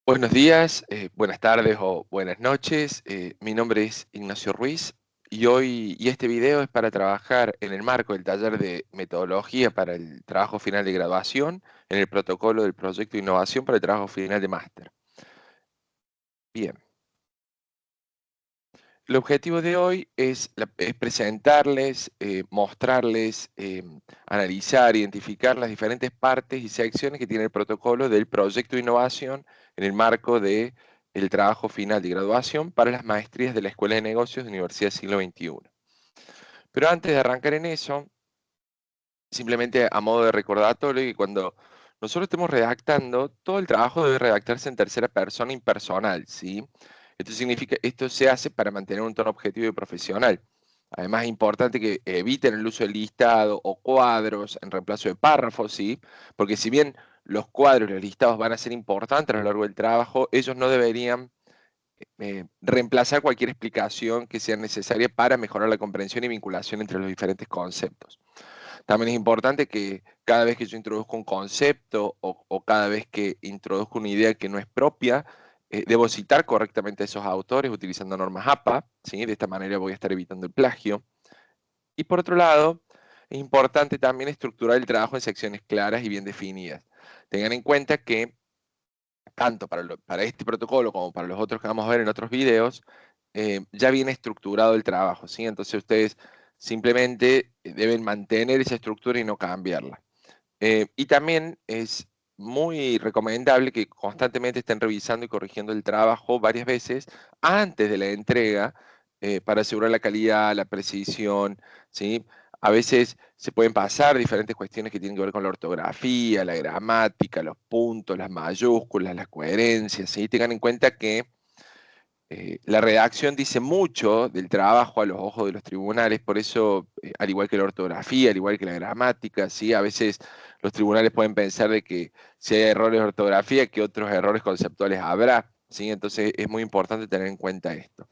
Buenos días, buenas tardes o buenas noches. Mi nombre es Ignacio Ruiz y este video es para trabajar en el marco del taller de metodología para el trabajo final de graduación en el protocolo del proyecto de innovación para el trabajo final de máster. Bien, el objetivo de hoy es presentarles, mostrarles, analizar, identificar las diferentes partes y secciones que tiene el protocolo del proyecto de innovación en el marco de el trabajo final de graduación para las maestrías de la Escuela de Negocios de Universidad Siglo XXI. Pero antes de arrancar en eso, simplemente a modo de recordatorio, que cuando nosotros estemos redactando, todo el trabajo debe redactarse en tercera persona impersonal, ¿sí? Esto se hace para mantener un tono objetivo y profesional. Además, es importante que eviten el uso de listado o cuadros en reemplazo de párrafos, ¿sí? Porque si bien los cuadros y los listados van a ser importantes a lo largo del trabajo, ellos no deberían reemplazar cualquier explicación que sea necesaria para mejorar la comprensión y vinculación entre los diferentes conceptos. También es importante que cada vez que yo introduzco un concepto o cada vez que introduzco una idea que no es propia, debo citar correctamente a esos autores utilizando normas APA, ¿sí? De esta manera voy a estar evitando el plagio. Y por otro lado, es importante también estructurar el trabajo en secciones claras y bien definidas. Tengan en cuenta que tanto para este protocolo como para los otros que vamos a ver en otros videos, ya viene estructurado el trabajo, ¿sí? Entonces ustedes simplemente deben mantener esa estructura y no cambiarla. Y también es muy recomendable que constantemente estén revisando y corrigiendo el trabajo varias veces antes de la entrega para asegurar la calidad, la precisión, ¿sí? A veces se pueden pasar diferentes cuestiones que tienen que ver con la ortografía, la gramática, los puntos, las mayúsculas, las coherencias, ¿sí? Tengan en cuenta que la redacción dice mucho del trabajo a los ojos de los tribunales, por eso, al igual que la ortografía, al igual que la gramática, ¿sí? A veces los tribunales pueden pensar de que si hay errores de ortografía, que otros errores conceptuales habrá, ¿sí? Entonces es muy importante tener en cuenta esto.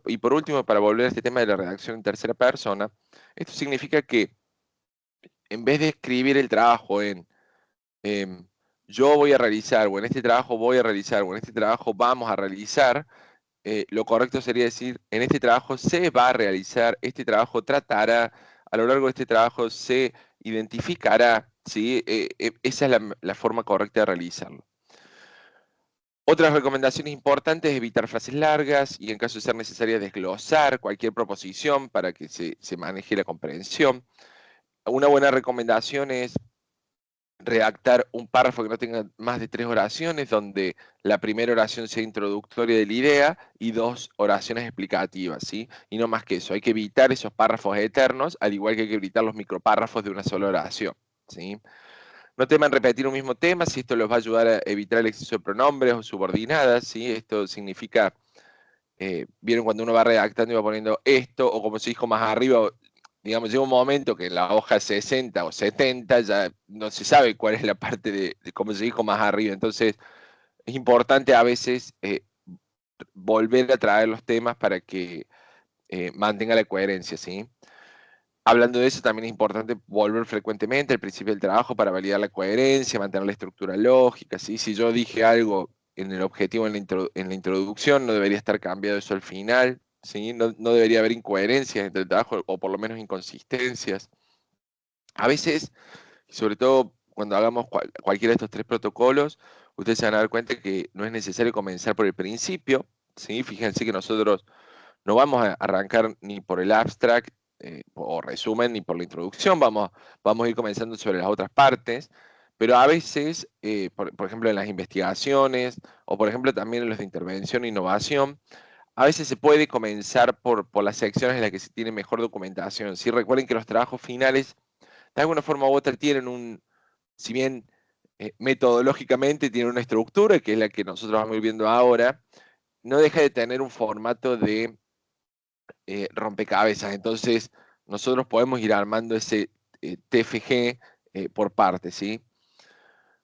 Y por último, para volver a este tema de la redacción en tercera persona, esto significa que en vez de escribir el trabajo en em, yo voy a realizar, o en este trabajo voy a realizar, o en este trabajo vamos a realizar, lo correcto sería decir, en este trabajo se va a realizar, este trabajo tratará, a lo largo de este trabajo se identificará, ¿sí? Esa es la forma correcta de realizarlo. Otras recomendaciones importantes es evitar frases largas y en caso de ser necesaria desglosar cualquier proposición para que se maneje la comprensión. Una buena recomendación es redactar un párrafo que no tenga más de 3 oraciones, donde la primera oración sea introductoria de la idea y 2 oraciones explicativas, ¿sí? Y no más que eso, hay que evitar esos párrafos eternos, al igual que hay que evitar los micropárrafos de una sola oración, ¿sí? No teman repetir un mismo tema, si esto les va a ayudar a evitar el exceso de pronombres o subordinadas, ¿sí? Esto significa, vieron cuando uno va redactando y va poniendo esto, o como se dijo más arriba, digamos, llega un momento que en la hoja 60 o 70 ya no se sabe cuál es la parte de cómo se dijo más arriba. Entonces, es importante a veces volver a traer los temas para que mantenga la coherencia, ¿sí? Hablando de eso, también es importante volver frecuentemente al principio del trabajo para validar la coherencia, mantener la estructura lógica, ¿sí? Si yo dije algo en el objetivo, en la introducción, no debería estar cambiado eso al final, ¿sí? No debería haber incoherencias entre el trabajo, o por lo menos inconsistencias. A veces, sobre todo cuando hagamos cualquiera de estos 3 protocolos, ustedes se van a dar cuenta que no es necesario comenzar por el principio, ¿sí? Fíjense que nosotros no vamos a arrancar ni por el abstract o resumen ni por la introducción, vamos a ir comenzando sobre las otras partes, pero a veces, por ejemplo, en las investigaciones o por ejemplo también en los de intervención e innovación, a veces se puede comenzar por las secciones en las que se tiene mejor documentación. ¿Sí? Recuerden que los trabajos finales, de alguna forma u otra, tienen si bien metodológicamente tienen una estructura, que es la que nosotros vamos a ir viendo ahora, no deja de tener un formato de rompecabezas. Entonces, nosotros podemos ir armando ese TFG por partes, ¿sí?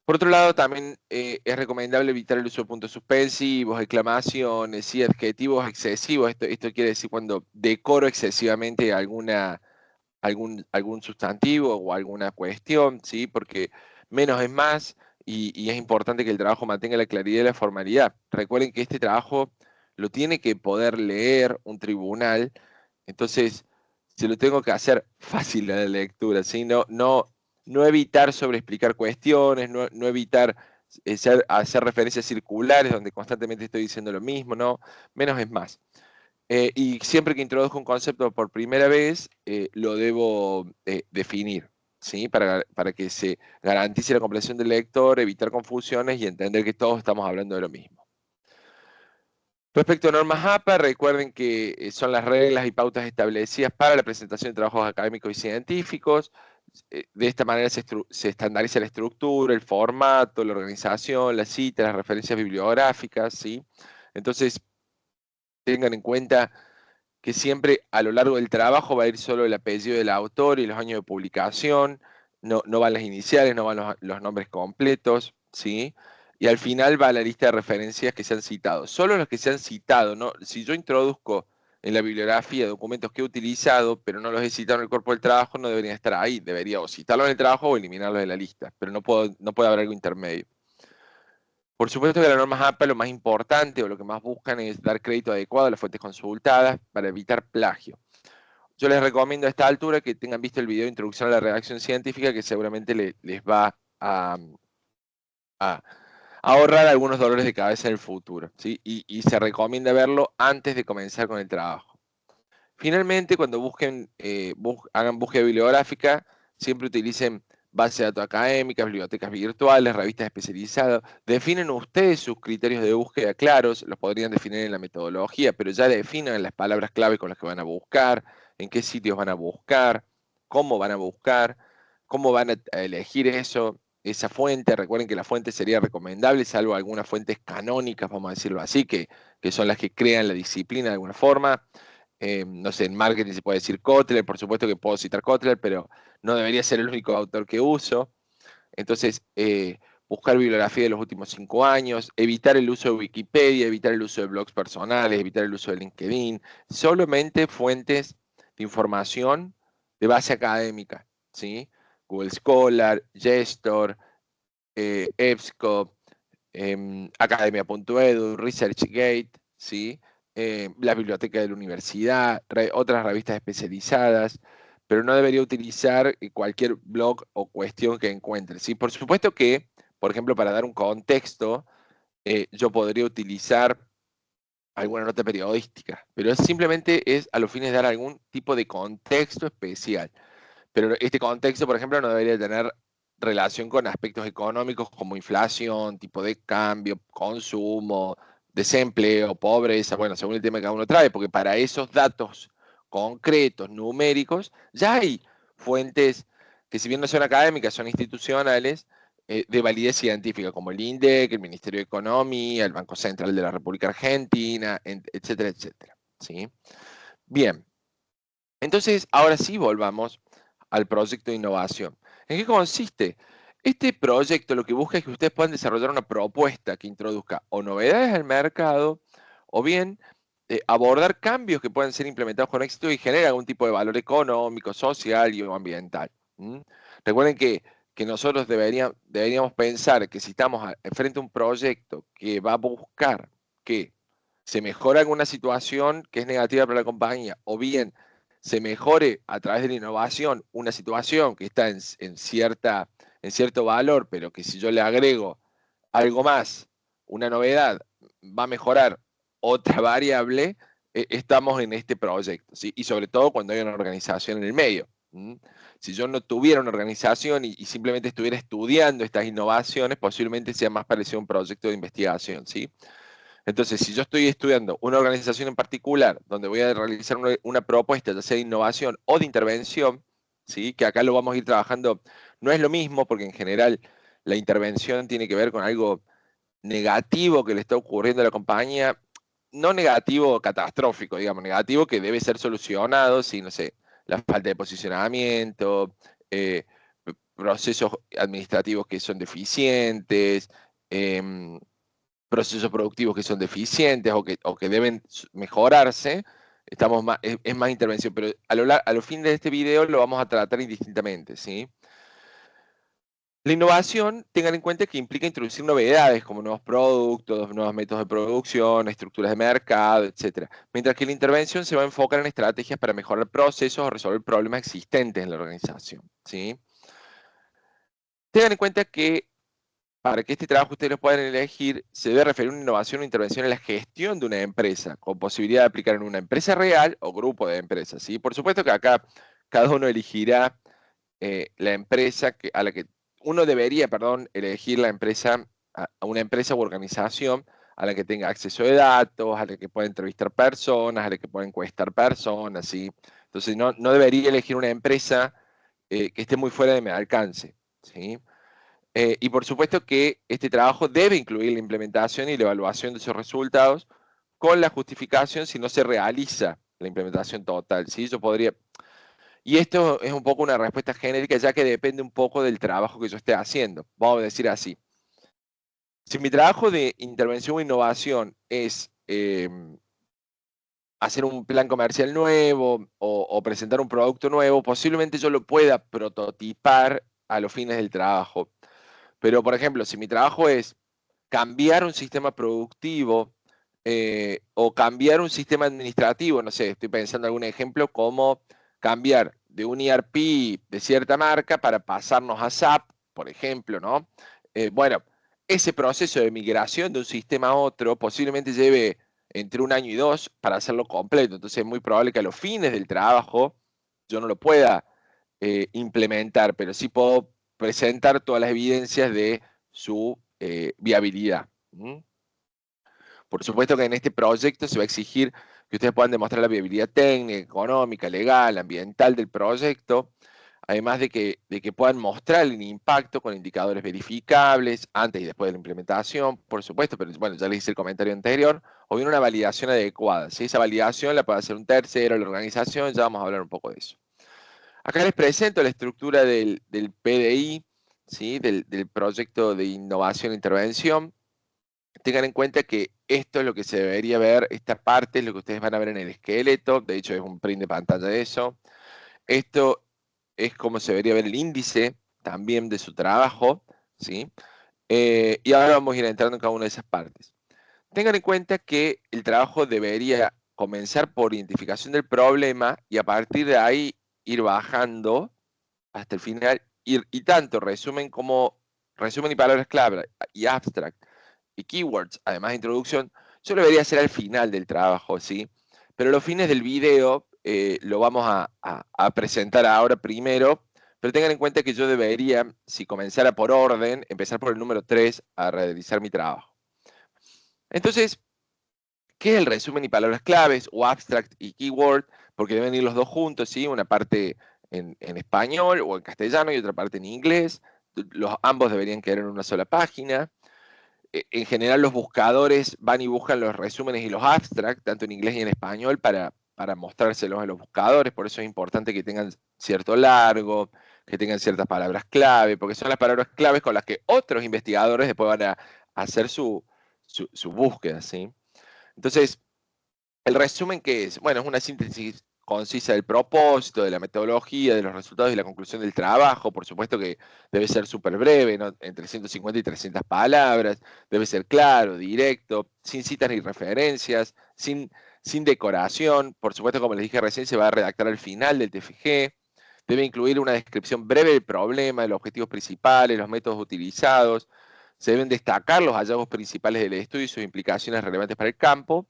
Por otro lado, también es recomendable evitar el uso de puntos suspensivos, exclamaciones y adjetivos excesivos. Esto quiere decir cuando decoro excesivamente algún sustantivo o alguna cuestión, ¿sí? Porque menos es más y es importante que el trabajo mantenga la claridad y la formalidad. Recuerden que este trabajo lo tiene que poder leer un tribunal, entonces se lo tengo que hacer fácil a la lectura, ¿sí? No evitar sobreexplicar cuestiones, no evitar hacer referencias circulares donde constantemente estoy diciendo lo mismo, no, menos es más. Y siempre que introduzco un concepto por primera vez, lo debo definir, ¿sí? Para que se garantice la comprensión del lector, evitar confusiones y entender que todos estamos hablando de lo mismo. Respecto a normas APA, recuerden que son las reglas y pautas establecidas para la presentación de trabajos académicos y científicos. De esta manera se estandariza la estructura, el formato, la organización, las citas, las referencias bibliográficas, ¿sí? Entonces, tengan en cuenta que siempre a lo largo del trabajo va a ir solo el apellido del autor y los años de publicación, no van las iniciales, no van los nombres completos, ¿sí? Y al final va la lista de referencias que se han citado. Solo los que se han citado, ¿no? Si yo introduzco en la bibliografía documentos que he utilizado, pero no los he citado en el cuerpo del trabajo, no deberían estar ahí. Debería o citarlos en el trabajo o eliminarlos de la lista, pero no puede haber algo intermedio. Por supuesto que las normas APA lo más importante o lo que más buscan es dar crédito adecuado a las fuentes consultadas para evitar plagio. Yo les recomiendo a esta altura que tengan visto el video de introducción a la redacción científica, que seguramente les va a ahorrar algunos dolores de cabeza en el futuro, ¿sí? Y se recomienda verlo antes de comenzar con el trabajo. Finalmente, cuando hagan búsqueda bibliográfica, siempre utilicen bases de datos académicas, bibliotecas virtuales, revistas especializadas. Definen ustedes sus criterios de búsqueda claros, los podrían definir en la metodología, pero ya definan las palabras clave con las que van a buscar, en qué sitios van a buscar, cómo van a buscar, cómo van a elegir esa fuente. Recuerden que la fuente sería recomendable, salvo algunas fuentes canónicas, vamos a decirlo así, que son las que crean la disciplina de alguna forma. No sé, en marketing se puede decir Kotler, por supuesto que puedo citar Kotler, pero no debería ser el único autor que uso. Entonces, buscar bibliografía de los últimos 5 años, evitar el uso de Wikipedia, evitar el uso de blogs personales, evitar el uso de LinkedIn, solamente fuentes de información de base académica, ¿sí? Google Scholar, Gestor, EBSCO, Academia.edu, ResearchGate, ¿sí? La biblioteca de la universidad, otras revistas especializadas, pero no debería utilizar cualquier blog o cuestión que encuentre, ¿sí? Por supuesto que, por ejemplo, para dar un contexto, yo podría utilizar alguna nota periodística, pero simplemente es a los fines de dar algún tipo de contexto especial. Pero este contexto, por ejemplo, no debería tener relación con aspectos económicos como inflación, tipo de cambio, consumo, desempleo, pobreza, bueno, según el tema que cada uno trae, porque para esos datos concretos, numéricos, ya hay fuentes que si bien no son académicas, son institucionales, de validez científica, como el INDEC, el Ministerio de Economía, el Banco Central de la República Argentina, etcétera, etcétera. ¿Sí? Bien, entonces ahora sí volvamos al proyecto de innovación. ¿En qué consiste? Este proyecto lo que busca es que ustedes puedan desarrollar una propuesta que introduzca o novedades al mercado o bien abordar cambios que puedan ser implementados con éxito y generen algún tipo de valor económico, social y ambiental. ¿Mm? Recuerden que nosotros deberíamos pensar que si estamos frente a un proyecto que va a buscar que se mejore alguna situación que es negativa para la compañía o bien se mejore a través de la innovación una situación que está en cierto valor, pero que si yo le agrego algo más, una novedad, va a mejorar otra variable, estamos en este proyecto, ¿sí? Y sobre todo cuando hay una organización en el medio. Si yo no tuviera una organización y simplemente estuviera estudiando estas innovaciones, posiblemente sea más parecido a un proyecto de investigación, ¿sí? Entonces, si yo estoy estudiando una organización en particular, donde voy a realizar una propuesta, ya sea de innovación o de intervención, ¿sí? Que acá lo vamos a ir trabajando, no es lo mismo, porque en general la intervención tiene que ver con algo negativo que le está ocurriendo a la compañía, no negativo catastrófico, digamos, negativo que debe ser solucionado, si, no sé, la falta de posicionamiento, procesos administrativos que son deficientes, procesos productivos que son deficientes o que deben mejorarse, es más intervención, pero a lo fin de este video lo vamos a tratar indistintamente, ¿sí? La innovación, tengan en cuenta que implica introducir novedades como nuevos productos, nuevos métodos de producción, estructuras de mercado, etc. Mientras que la intervención se va a enfocar en estrategias para mejorar procesos o resolver problemas existentes en la organización, ¿sí? Tengan en cuenta que para que este trabajo ustedes lo puedan elegir, se debe referir a una innovación o intervención en la gestión de una empresa, con posibilidad de aplicar en una empresa real o grupo de empresas, ¿sí? Por supuesto que acá cada uno elegirá la empresa a la que uno debería, perdón, elegir la empresa, a una empresa u organización a la que tenga acceso de datos, a la que pueda entrevistar personas, a la que pueda encuestar personas, ¿sí? Entonces no debería elegir una empresa que esté muy fuera de mi alcance, ¿sí? Y por supuesto que este trabajo debe incluir la implementación y la evaluación de esos resultados con la justificación si no se realiza la implementación total, ¿sí? Yo podría, y esto es un poco una respuesta genérica, ya que depende un poco del trabajo que yo esté haciendo. Vamos a decir así. Si mi trabajo de intervención o innovación es hacer un plan comercial nuevo o presentar un producto nuevo, posiblemente yo lo pueda prototipar a los fines del trabajo. Pero, por ejemplo, si mi trabajo es cambiar un sistema productivo o cambiar un sistema administrativo, no sé, estoy pensando en algún ejemplo como cambiar de un ERP de cierta marca para pasarnos a SAP, por ejemplo, ¿no? Bueno, ese proceso de migración de un sistema a otro posiblemente lleve entre 1 año y 2 para hacerlo completo. Entonces es muy probable que a los fines del trabajo yo no lo pueda implementar, pero sí puedo presentar todas las evidencias de su viabilidad. ¿Mm? Por supuesto que en este proyecto se va a exigir que ustedes puedan demostrar la viabilidad técnica, económica, legal, ambiental del proyecto, además de que puedan mostrar el impacto con indicadores verificables antes y después de la implementación, por supuesto, pero bueno, ya les hice el comentario anterior, o bien una validación adecuada. Si esa validación la puede hacer un tercero, la organización, ya vamos a hablar un poco de eso. Acá les presento la estructura del PDI, ¿sí? del proyecto de innovación e intervención. Tengan en cuenta que esto es lo que se debería ver, esta parte es lo que ustedes van a ver en el esqueleto, de hecho es un print de pantalla de eso. Esto es como se debería ver el índice también de su trabajo, ¿sí? Y ahora vamos a ir entrando en cada una de esas partes. Tengan en cuenta que el trabajo debería comenzar por identificación del problema y a partir de ahí ir bajando hasta el final, y tanto resumen y palabras clave, y abstract, y keywords, además de introducción, yo lo debería hacer al final del trabajo, ¿sí? Pero los fines del video lo vamos a presentar ahora primero, pero tengan en cuenta que yo debería, si comenzara por orden, empezar por el número 3 a realizar mi trabajo. Entonces, ¿qué es el resumen y palabras claves o abstract y keyword? Porque deben ir los dos juntos, ¿sí? Una parte en español o en castellano y otra parte en inglés. Ambos deberían quedar en una sola página. En general los buscadores van y buscan los resúmenes y los abstracts, tanto en inglés y en español, para mostrárselos a los buscadores. Por eso es importante que tengan cierto largo, que tengan ciertas palabras clave, porque son las palabras claves con las que otros investigadores después van a hacer su búsqueda, ¿sí? Entonces, ¿el resumen qué es? Bueno, es una síntesis concisa del propósito, de la metodología, de los resultados y la conclusión del trabajo. Por supuesto que debe ser súper breve, ¿no? Entre 150 y 300 palabras. Debe ser claro, directo, sin citas ni referencias, sin decoración. Por supuesto, como les dije recién, se va a redactar al final del TFG. Debe incluir una descripción breve del problema, de los objetivos principales, los métodos utilizados. Se deben destacar los hallazgos principales del estudio y sus implicaciones relevantes para el campo.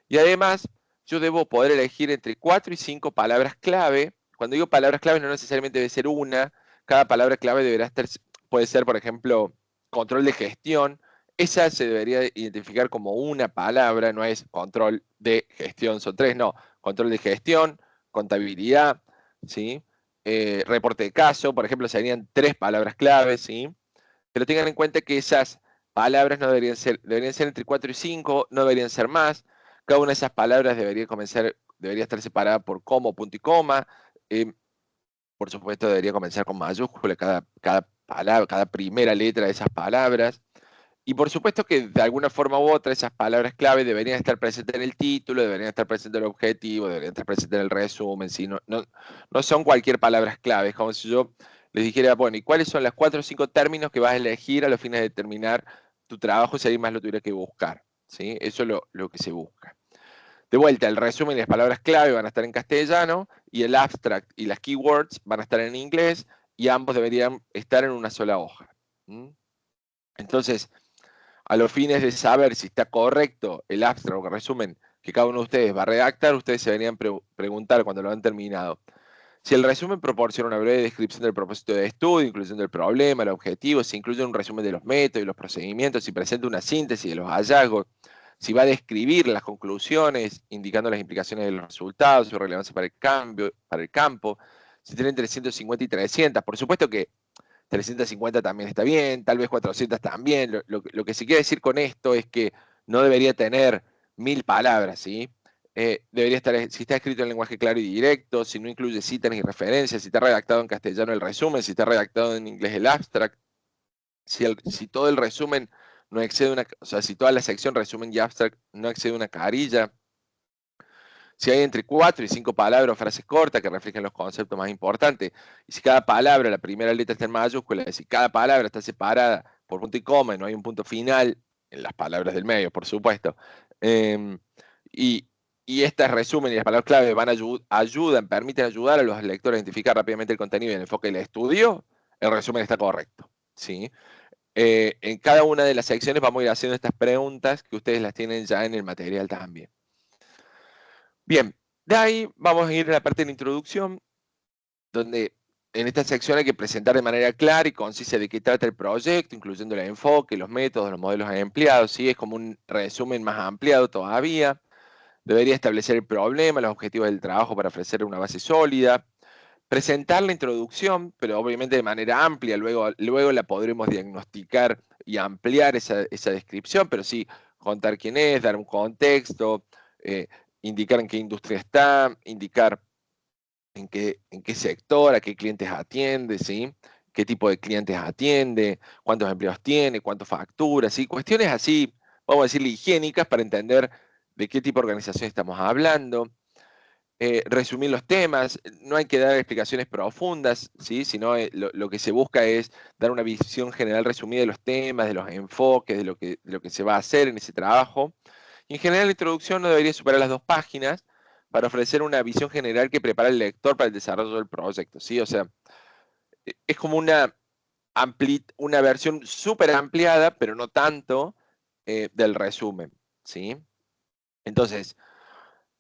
Y además, yo debo poder elegir entre 4 y 5 palabras clave. Cuando digo palabras clave, no necesariamente debe ser una. Cada palabra clave deberá estar, puede ser, por ejemplo, control de gestión. Esa se debería identificar como una palabra, no es control de gestión, son 3, no. Control de gestión, contabilidad, ¿sí? Reporte de caso, por ejemplo, serían 3 palabras clave, ¿sí? Pero tengan en cuenta que esas palabras no deberían ser entre 4 y 5, no deberían ser más. Cada una de esas palabras debería estar separada por coma, punto y coma. Eh, por supuesto, debería comenzar con mayúscula cada palabra, cada primera letra de esas palabras. Y por supuesto que de alguna forma u otra esas palabras clave deberían estar presentes en el título, deberían estar presentes en el objetivo, deberían estar presentes en el resumen. ¿Sí? No son cualquier palabras clave, es como si yo les dijera, bueno, ¿y cuáles son las 4 o 5 términos que vas a elegir a los fines de terminar tu trabajo si alguien más lo tuviera que buscar? ¿Sí? Eso es lo que se busca. De vuelta, el resumen y las palabras clave van a estar en castellano y el abstract y las keywords van a estar en inglés y ambos deberían estar en una sola hoja. ¿Mm? Entonces, a los fines de saber si está correcto el abstract o el resumen que cada uno de ustedes va a redactar, ustedes se deberían preguntar cuando lo han terminado. Si el resumen proporciona una breve descripción del propósito de estudio, incluyendo el problema, el objetivo, si incluye un resumen de los métodos y los procedimientos, si presenta una síntesis de los hallazgos, si va a describir las conclusiones, indicando las implicaciones de los resultados, su relevancia para el campo, si tienen 350 y 300. Por supuesto que 350 también está bien, tal vez 400 también. Lo que se quiere decir con esto es que no debería tener 1000 palabras, ¿sí? Debería estar, si está escrito en lenguaje claro y directo, si no incluye citas ni referencias, si está redactado en castellano el resumen, si está redactado en inglés el abstract, si todo el resumen no excede una, o sea, si toda la sección resumen y abstract no excede una carilla, si hay entre 4 y 5 palabras o frases cortas que reflejen los conceptos más importantes, y si cada palabra, la primera letra está en mayúscula, si cada palabra está separada por punto y coma y no hay un punto final, en las palabras del medio, por supuesto, eh, y, y estas resumen y las palabras clave permiten ayudar a los lectores a identificar rápidamente el contenido y el enfoque del estudio, el resumen está correcto, ¿sí? En cada una de las secciones vamos a ir haciendo estas preguntas que ustedes las tienen ya en el material también. Bien, de ahí vamos a ir a la parte de la introducción, donde en esta sección hay que presentar de manera clara y concisa de qué trata el proyecto, incluyendo el enfoque, los métodos, los modelos empleados, ¿sí? Es como un resumen más ampliado todavía. Debería establecer el problema, los objetivos del trabajo para ofrecer una base sólida. Presentar la introducción, pero obviamente de manera amplia, luego la podremos diagnosticar y ampliar esa descripción, pero sí contar quién es, dar un contexto, eh, indicar en qué industria está, indicar en qué sector, a qué clientes atiende, ¿sí? Qué tipo de clientes atiende, cuántos empleados tiene, cuánto factura, ¿sí? Cuestiones así, vamos a decirle higiénicas para entender de qué tipo de organización estamos hablando. Resumir los temas, no hay que dar explicaciones profundas, ¿sí? Sino lo que se busca es dar una visión general resumida de los temas, de los enfoques, de lo que se va a hacer en ese trabajo. Y en general la introducción no debería superar las 2 páginas para ofrecer una visión general que prepara al lector para el desarrollo del proyecto, ¿sí? O sea, es como una versión súper ampliada, pero no tanto, del resumen, ¿sí? Entonces,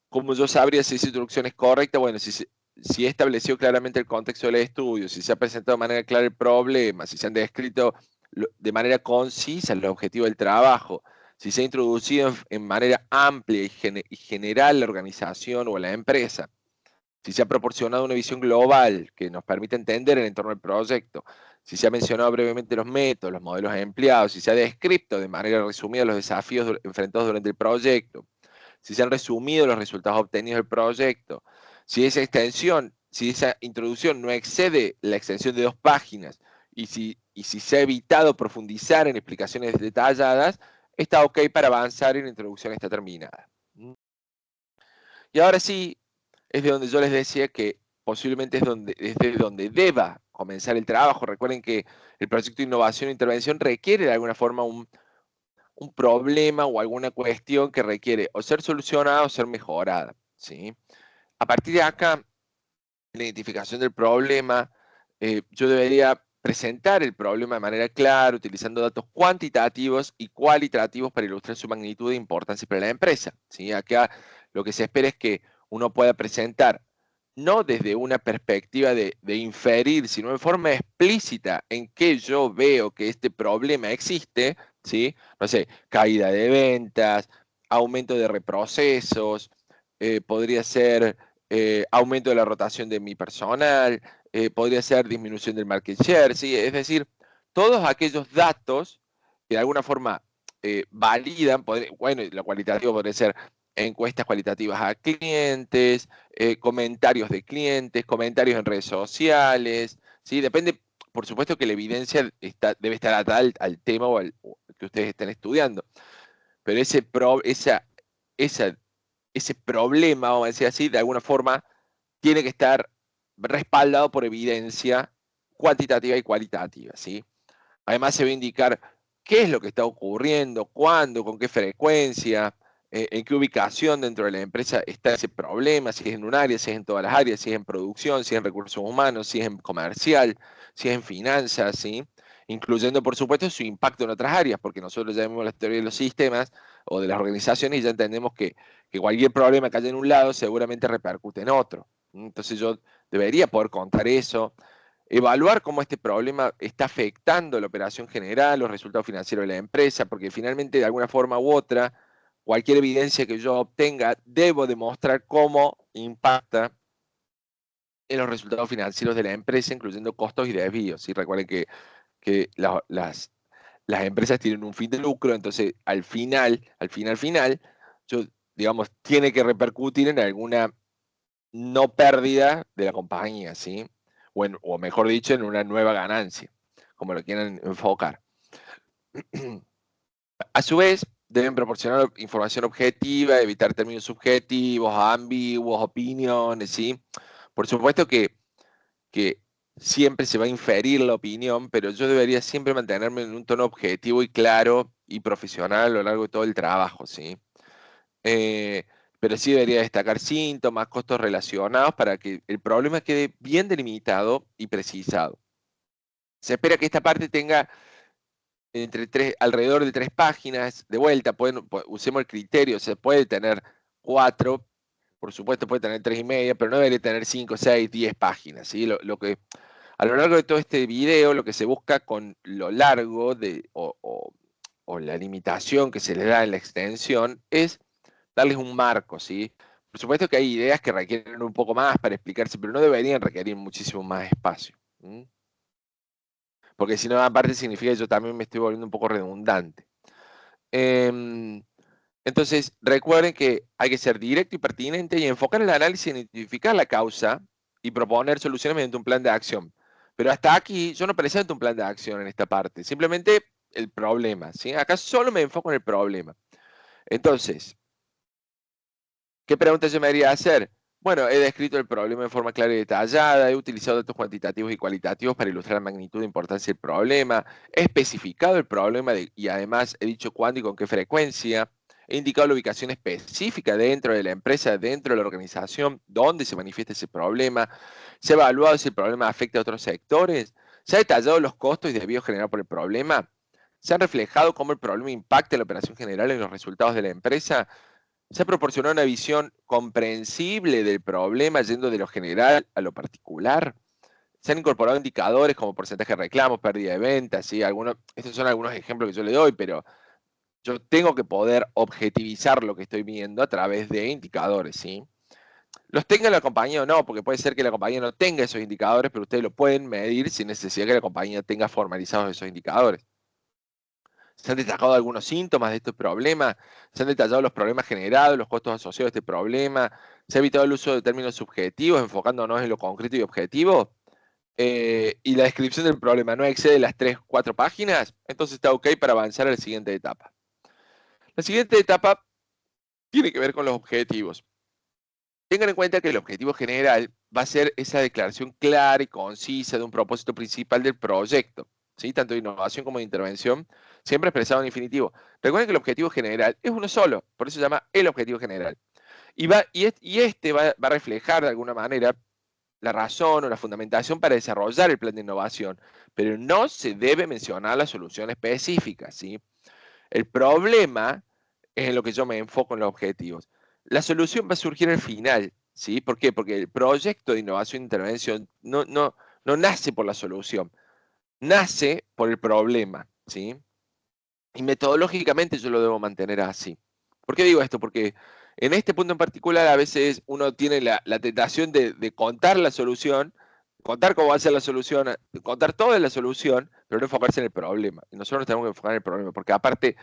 ¿cómo yo sabría si esa introducción es correcta? Bueno, si estableció claramente el contexto del estudio, si se ha presentado de manera clara el problema, si se han descrito de manera concisa el objetivo del trabajo, si se ha introducido en manera amplia y general la organización o la empresa, si se ha proporcionado una visión global que nos permite entender el entorno del proyecto, si se ha mencionado brevemente los métodos, los modelos empleados, si se ha descrito de manera resumida los desafíos enfrentados durante el proyecto, si se han resumido los resultados obtenidos del proyecto, si esa introducción no excede la extensión de 2 páginas y si se ha evitado profundizar en explicaciones detalladas, está ok para avanzar y la introducción está terminada. Y ahora sí, es de donde yo les decía que posiblemente es de donde deba comenzar el trabajo. Recuerden que el proyecto de innovación e intervención requiere de alguna forma un problema o alguna cuestión que requiere o ser solucionada o ser mejorada, ¿sí? A partir de acá, la identificación del problema, yo debería presentar el problema de manera clara, utilizando datos cuantitativos y cualitativos para ilustrar su magnitud e importancia para la empresa, ¿sí? Acá lo que se espera es que uno pueda presentar, no desde una perspectiva de inferir, sino en forma explícita en que yo veo que este problema existe, ¿sí? No sé, caída de ventas, aumento de reprocesos, podría ser aumento de la rotación de mi personal, podría ser disminución del market share, ¿sí? Es decir, todos aquellos datos que de alguna forma validan, bueno, lo cualitativo podría ser encuestas cualitativas a clientes, comentarios de clientes, comentarios en redes sociales, ¿sí? Depende, por supuesto que la evidencia debe estar atada al tema o al que ustedes estén estudiando, pero ese problema, vamos a decir así, de alguna forma, tiene que estar respaldado por evidencia cuantitativa y cualitativa, ¿sí? Además se va a indicar qué es lo que está ocurriendo, cuándo, con qué frecuencia, en qué ubicación dentro de la empresa está ese problema, si es en un área, si es en todas las áreas, si es en producción, si es en recursos humanos, si es en comercial, si es en finanzas, ¿sí? Incluyendo, por supuesto, su impacto en otras áreas, porque nosotros ya vemos la teoría de los sistemas o de las organizaciones y ya entendemos que cualquier problema que haya en un lado seguramente repercute en otro. Entonces yo debería poder contar eso, evaluar cómo este problema está afectando la operación general, los resultados financieros de la empresa, porque finalmente de alguna forma u otra, cualquier evidencia que yo obtenga, debo demostrar cómo impacta en los resultados financieros de la empresa, incluyendo costos y desvíos. Y recuerden que las empresas tienen un fin de lucro, entonces al final, yo, digamos, tiene que repercutir en alguna no pérdida de la compañía, ¿sí? O mejor dicho, en una nueva ganancia, como lo quieran enfocar. A su vez, deben proporcionar información objetiva, evitar términos subjetivos, ambiguos, opiniones, ¿sí? Por supuesto que siempre se va a inferir la opinión, pero yo debería siempre mantenerme en un tono objetivo y claro y profesional a lo largo de todo el trabajo, ¿sí? Eh, pero sí debería destacar síntomas, costos relacionados para que el problema quede bien delimitado y precisado. Se espera que esta parte tenga alrededor de 3 páginas. De vuelta, usemos el criterio, se puede tener 4, por supuesto puede tener 3,5, pero no debería tener 5, 6, 10 páginas. ¿Sí? A lo largo de todo este video, lo que se busca con lo largo o la limitación que se le da en la extensión es darles un marco, ¿sí? Por supuesto que hay ideas que requieren un poco más para explicarse, pero no deberían requerir muchísimo más espacio. Porque si no, aparte significa que yo también me estoy volviendo un poco redundante. Entonces, recuerden que hay que ser directo y pertinente y enfocar el análisis en identificar la causa y proponer soluciones mediante un plan de acción. Pero hasta aquí yo no presento un plan de acción en esta parte, simplemente el problema, ¿sí? Acá solo me enfoco en el problema. Entonces, ¿qué preguntas yo me debería hacer? Bueno, he descrito el problema de forma clara y detallada, he utilizado datos cuantitativos y cualitativos para ilustrar la magnitud e importancia del problema, he especificado el problema y además he dicho cuándo y con qué frecuencia, he indicado la ubicación específica dentro de la empresa, dentro de la organización, donde se manifiesta ese problema, se ha evaluado si el problema afecta a otros sectores, se ha detallado los costos y desvíos generados por el problema, se ha reflejado cómo el problema impacta en la operación general y los resultados de la empresa, se ha proporcionado una visión comprensible del problema yendo de lo general a lo particular. Se han incorporado indicadores como porcentaje de reclamos, pérdida de ventas, ¿sí? Estos son algunos ejemplos que yo le doy, pero yo tengo que poder objetivizar lo que estoy viendo a través de indicadores, ¿sí? Los tenga la compañía o no, porque puede ser que la compañía no tenga esos indicadores, pero ustedes lo pueden medir sin necesidad que la compañía tenga formalizados esos indicadores. Se han destacado algunos síntomas de este problema, se han detallado los problemas generados, los costos asociados a este problema, se ha evitado el uso de términos subjetivos, enfocándonos en lo concreto y objetivo, y la descripción del problema no excede las 3, 4 páginas, entonces está ok para avanzar a la siguiente etapa. La siguiente etapa tiene que ver con los objetivos. Tengan en cuenta que el objetivo general va a ser esa declaración clara y concisa de un propósito principal del proyecto, ¿sí? Tanto de innovación como de intervención, siempre expresado en infinitivo. Recuerden que el objetivo general es uno solo, por eso se llama el objetivo general. Y este va a reflejar de alguna manera la razón o la fundamentación para desarrollar el plan de innovación, pero no se debe mencionar la solución específica, ¿sí? El problema es en lo que yo me enfoco en los objetivos. La solución va a surgir al final, ¿sí? ¿Por qué? Porque el proyecto de innovación e intervención no nace por la solución, nace por el problema, ¿sí? Y metodológicamente yo lo debo mantener así. ¿Por qué digo esto? Porque en este punto en particular a veces uno tiene la tentación de contar la solución, contar cómo va a ser la solución, contar toda la solución, pero no enfocarse en el problema. Y nosotros nos tenemos que enfocar en el problema, porque aparte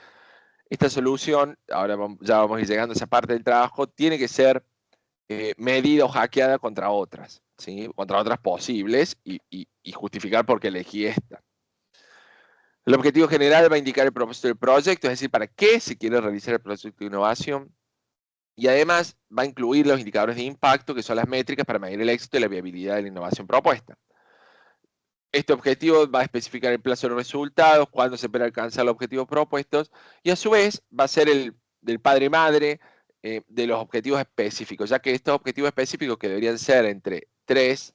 esta solución, ahora ya vamos a ir llegando a esa parte del trabajo, tiene que ser medida o hackeada contra otras, ¿sí? Contra otras posibles y justificar por qué elegí esta. El objetivo general va a indicar el propósito del proyecto, es decir, para qué se quiere realizar el proyecto de innovación. Y además va a incluir los indicadores de impacto, que son las métricas para medir el éxito y la viabilidad de la innovación propuesta. Este objetivo va a especificar el plazo de los resultados, cuándo se espera alcanzar los objetivos propuestos, y a su vez va a ser el del padre-madre de los objetivos específicos, ya que estos objetivos específicos que deberían ser entre 3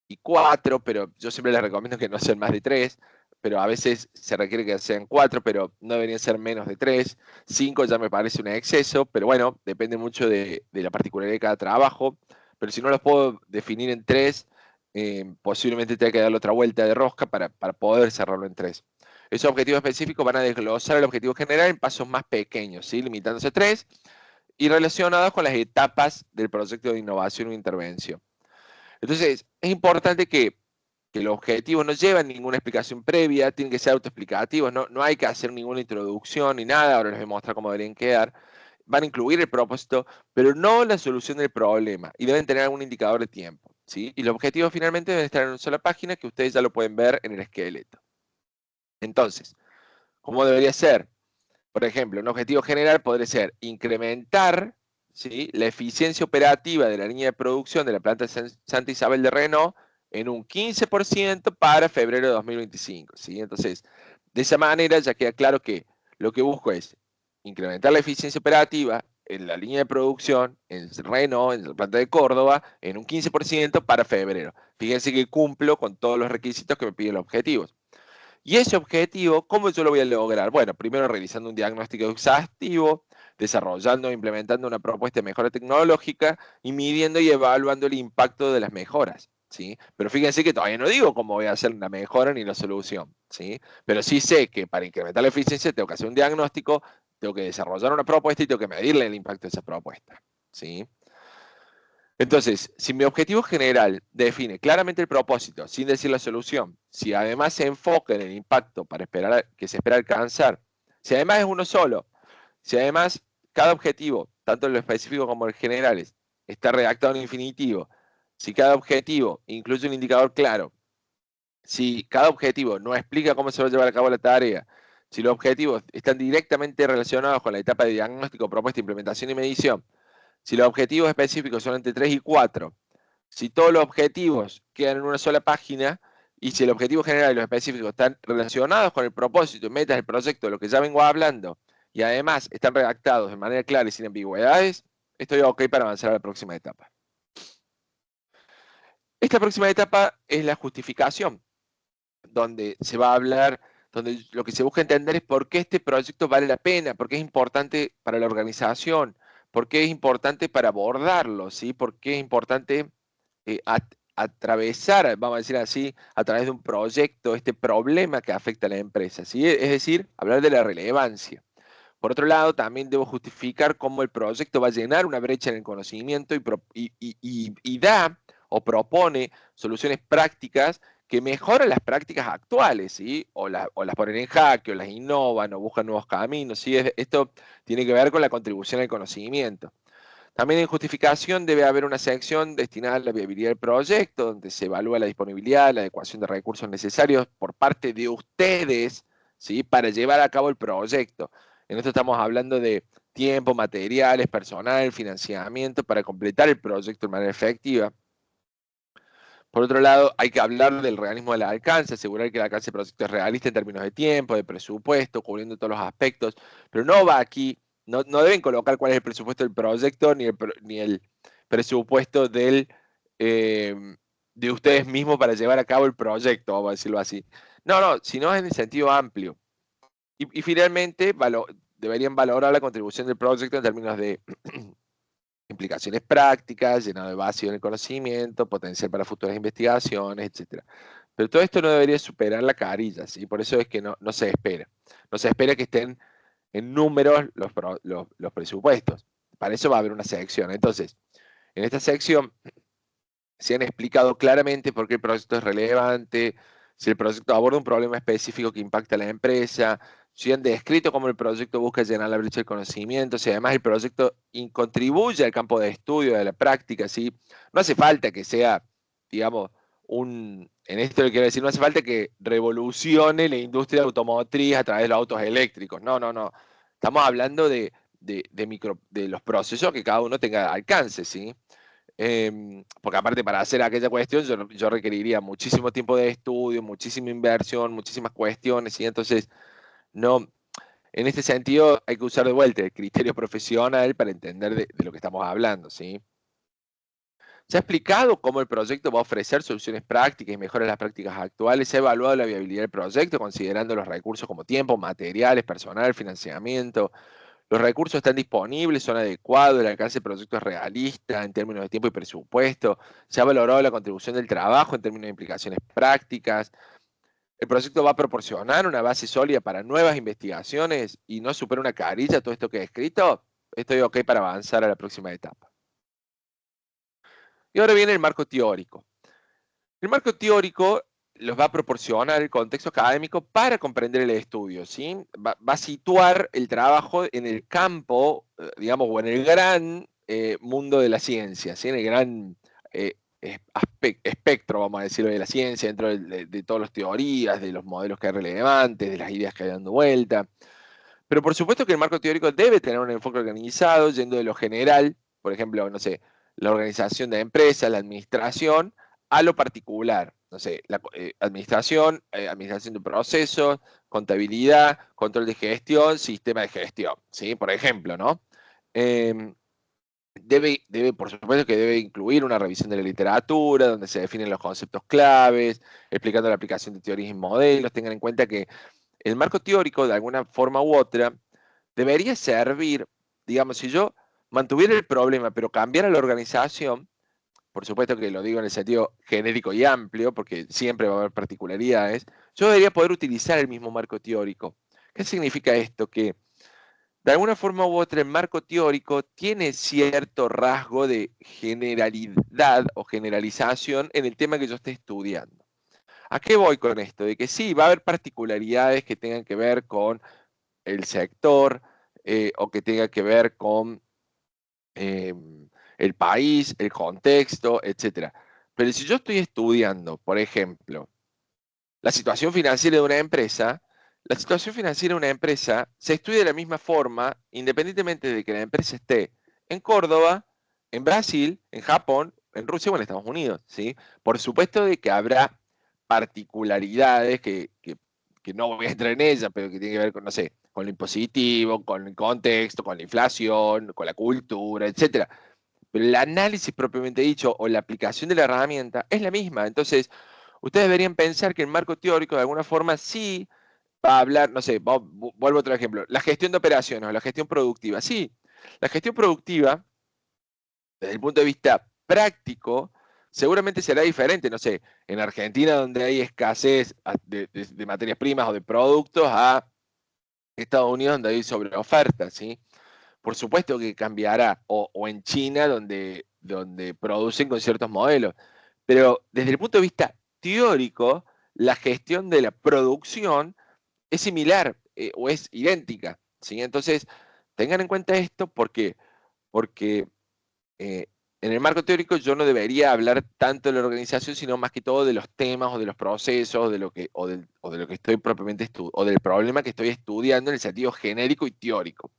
y 4, pero yo siempre les recomiendo que no sean más de 3, pero a veces se requiere que sean 4, pero no deberían ser menos de 3. 5 ya me parece un exceso, pero bueno, depende mucho de la particularidad de cada trabajo. Pero si no los puedo definir en 3, posiblemente tenga que darle otra vuelta de rosca para poder cerrarlo en 3. Esos objetivos específicos van a desglosar el objetivo general en pasos más pequeños, ¿sí? Limitándose a 3 y relacionados con las etapas del proyecto de innovación o intervención. Entonces, es importante que los objetivos no llevan ninguna explicación previa, tienen que ser autoexplicativos, no hay que hacer ninguna introducción ni nada, ahora les voy a mostrar cómo deberían quedar. Van a incluir el propósito, pero no la solución del problema, y deben tener algún indicador de tiempo, ¿sí? Y los objetivos finalmente deben estar en una sola página que ustedes ya lo pueden ver en el esqueleto. Entonces, ¿cómo debería ser? Por ejemplo, un objetivo general podría ser incrementar, ¿sí?, la eficiencia operativa de la línea de producción de la planta de Santa Isabel de Renault en un 15% para febrero de 2025. ¿Sí? Entonces, de esa manera ya queda claro que lo que busco es incrementar la eficiencia operativa en la línea de producción en Renault, en la planta de Córdoba, en un 15% para febrero. Fíjense que cumplo con todos los requisitos que me piden los objetivos. Y ese objetivo, ¿cómo yo lo voy a lograr? Bueno, primero realizando un diagnóstico exhaustivo, desarrollando e implementando una propuesta de mejora tecnológica y midiendo y evaluando el impacto de las mejoras, ¿sí? Pero fíjense que todavía no digo cómo voy a hacer la mejora ni la solución, ¿sí? Pero sí sé que para incrementar la eficiencia tengo que hacer un diagnóstico, tengo que desarrollar una propuesta y tengo que medirle el impacto de esa propuesta, ¿sí? Entonces, si mi objetivo general define claramente el propósito, sin decir la solución, si además se enfoca en el impacto para que se espera alcanzar, si además es uno solo, si además cada objetivo, tanto en lo específico como en los generales, está redactado en infinitivo, si cada objetivo incluye un indicador claro, si cada objetivo no explica cómo se va a llevar a cabo la tarea, si los objetivos están directamente relacionados con la etapa de diagnóstico, propuesta, implementación y medición, si los objetivos específicos son entre 3 y 4, si todos los objetivos quedan en una sola página y si el objetivo general y los específicos están relacionados con el propósito y metas del proyecto, de lo que ya vengo hablando, y además están redactados de manera clara y sin ambigüedades, estoy ok para avanzar a la próxima etapa. Esta próxima etapa es la justificación, donde se va a hablar, donde lo que se busca entender es por qué este proyecto vale la pena, por qué es importante para la organización, por qué es importante para abordarlo, ¿sí? Por qué es importante atravesar, vamos a decir así, a través de un proyecto, este problema que afecta a la empresa, ¿sí? Es decir, hablar de la relevancia. Por otro lado, también debo justificar cómo el proyecto va a llenar una brecha en el conocimiento y da o propone soluciones prácticas que mejoran las prácticas actuales, ¿sí? O las ponen en jaque, o las innovan, o buscan nuevos caminos, ¿sí? Esto tiene que ver con la contribución al conocimiento. También en justificación debe haber una sección destinada a la viabilidad del proyecto, donde se evalúa la disponibilidad, la adecuación de recursos necesarios por parte de ustedes, ¿sí?, para llevar a cabo el proyecto. En esto estamos hablando de tiempo, materiales, personal, financiamiento para completar el proyecto de manera efectiva. Por otro lado, hay que hablar del realismo del alcance, asegurar que el alcance del proyecto es realista en términos de tiempo, de presupuesto, cubriendo todos los aspectos, pero no va aquí, no deben colocar cuál es el presupuesto del proyecto ni el presupuesto eh, de ustedes mismos para llevar a cabo el proyecto, vamos a decirlo así. No, sino en el sentido amplio. Y finalmente, deberían valorar la contribución del proyecto en términos de implicaciones prácticas, llenado de vacío en el conocimiento, potencial para futuras investigaciones, etc. Pero todo esto no debería superar la carilla, ¿sí? Por eso es que no se espera. No se espera que estén en números los presupuestos. Para eso va a haber una sección. Entonces, en esta sección se han explicado claramente por qué el proyecto es relevante, si el proyecto aborda un problema específico que impacta a la empresa, si han descrito cómo el proyecto busca llenar la brecha del conocimiento, si además el proyecto contribuye al campo de estudio, de la práctica, ¿sí? No hace falta que sea, digamos, en esto lo quiero decir, no hace falta que revolucione la industria automotriz a través de los autos eléctricos, no. Estamos hablando de los procesos que cada uno tenga alcance, ¿sí? Porque aparte para hacer aquella cuestión yo requeriría muchísimo tiempo de estudio, muchísima inversión, muchísimas cuestiones, y entonces no, en este sentido hay que usar de vuelta el criterio profesional para entender de lo que estamos hablando, ¿sí? Se ha explicado cómo el proyecto va a ofrecer soluciones prácticas y mejoras las prácticas actuales. Se ha evaluado la viabilidad del proyecto considerando los recursos como tiempo, materiales, personal, financiamiento. Los recursos están disponibles, son adecuados, el alcance del proyecto es realista en términos de tiempo y presupuesto. Se ha valorado la contribución del trabajo en términos de implicaciones prácticas. El proyecto va a proporcionar una base sólida para nuevas investigaciones y no supera una carilla todo esto que he escrito. Estoy ok para avanzar a la próxima etapa. Y ahora viene el marco teórico. El marco teórico los va a proporcionar el contexto académico para comprender el estudio, ¿sí? Va a situar el trabajo en el campo, digamos, o en el gran mundo de la ciencia, ¿sí? En el gran espectro, vamos a decirlo, de la ciencia, dentro de todas las teorías, de los modelos que hay relevantes, de las ideas que hay dando vuelta. Pero por supuesto que el marco teórico debe tener un enfoque organizado, yendo de lo general, por ejemplo, no sé, la organización de empresas, la administración, a lo particular. No sé, la administración, administración de procesos, contabilidad, control de gestión, sistema de gestión, ¿sí? Por ejemplo, ¿no? Em, por supuesto que debe incluir una revisión de la literatura, donde se definen los conceptos claves, explicando la aplicación de teorías y modelos. Tengan en cuenta que el marco teórico, de alguna forma u otra, debería servir, digamos, si yo mantuviera el problema, pero cambiara la organización, por supuesto que lo digo en el sentido genérico y amplio, porque siempre va a haber particularidades, yo debería poder utilizar el mismo marco teórico. ¿Qué significa esto? Que de alguna forma u otra el marco teórico tiene cierto rasgo de generalidad o generalización en el tema que yo esté estudiando. ¿A qué voy con esto? De que sí, va a haber particularidades que tengan que ver con el sector o que tenga que ver con eh, el país, el contexto, etcétera. Pero si yo estoy estudiando, por ejemplo, la situación financiera de una empresa, la situación financiera de una empresa se estudia de la misma forma, independientemente de que la empresa esté en Córdoba, en Brasil, en Japón, en Rusia o en Estados Unidos, ¿sí? Por supuesto de que habrá particularidades que no voy a entrar en ellas, pero que tienen que ver con, no sé, con lo impositivo, con el contexto, con la inflación, con la cultura, etcétera. Pero el análisis propiamente dicho o la aplicación de la herramienta es la misma. Entonces, ustedes deberían pensar que el marco teórico de alguna forma sí va a hablar, no sé, vuelvo a otro ejemplo, la gestión de operaciones o la gestión productiva. Sí, la gestión productiva, desde el punto de vista práctico, seguramente será diferente, no sé, en Argentina donde hay escasez de materias primas o de productos a Estados Unidos donde hay sobreoferta, ¿sí? Por supuesto que cambiará, o en China donde producen con ciertos modelos. Pero desde el punto de vista teórico, la gestión de la producción es similar o es idéntica, ¿sí? Entonces, tengan en cuenta esto porque eh, en el marco teórico yo no debería hablar tanto de la organización, sino más que todo de los temas o de los procesos, o de lo que estoy propiamente o del problema que estoy estudiando en el sentido genérico y teórico.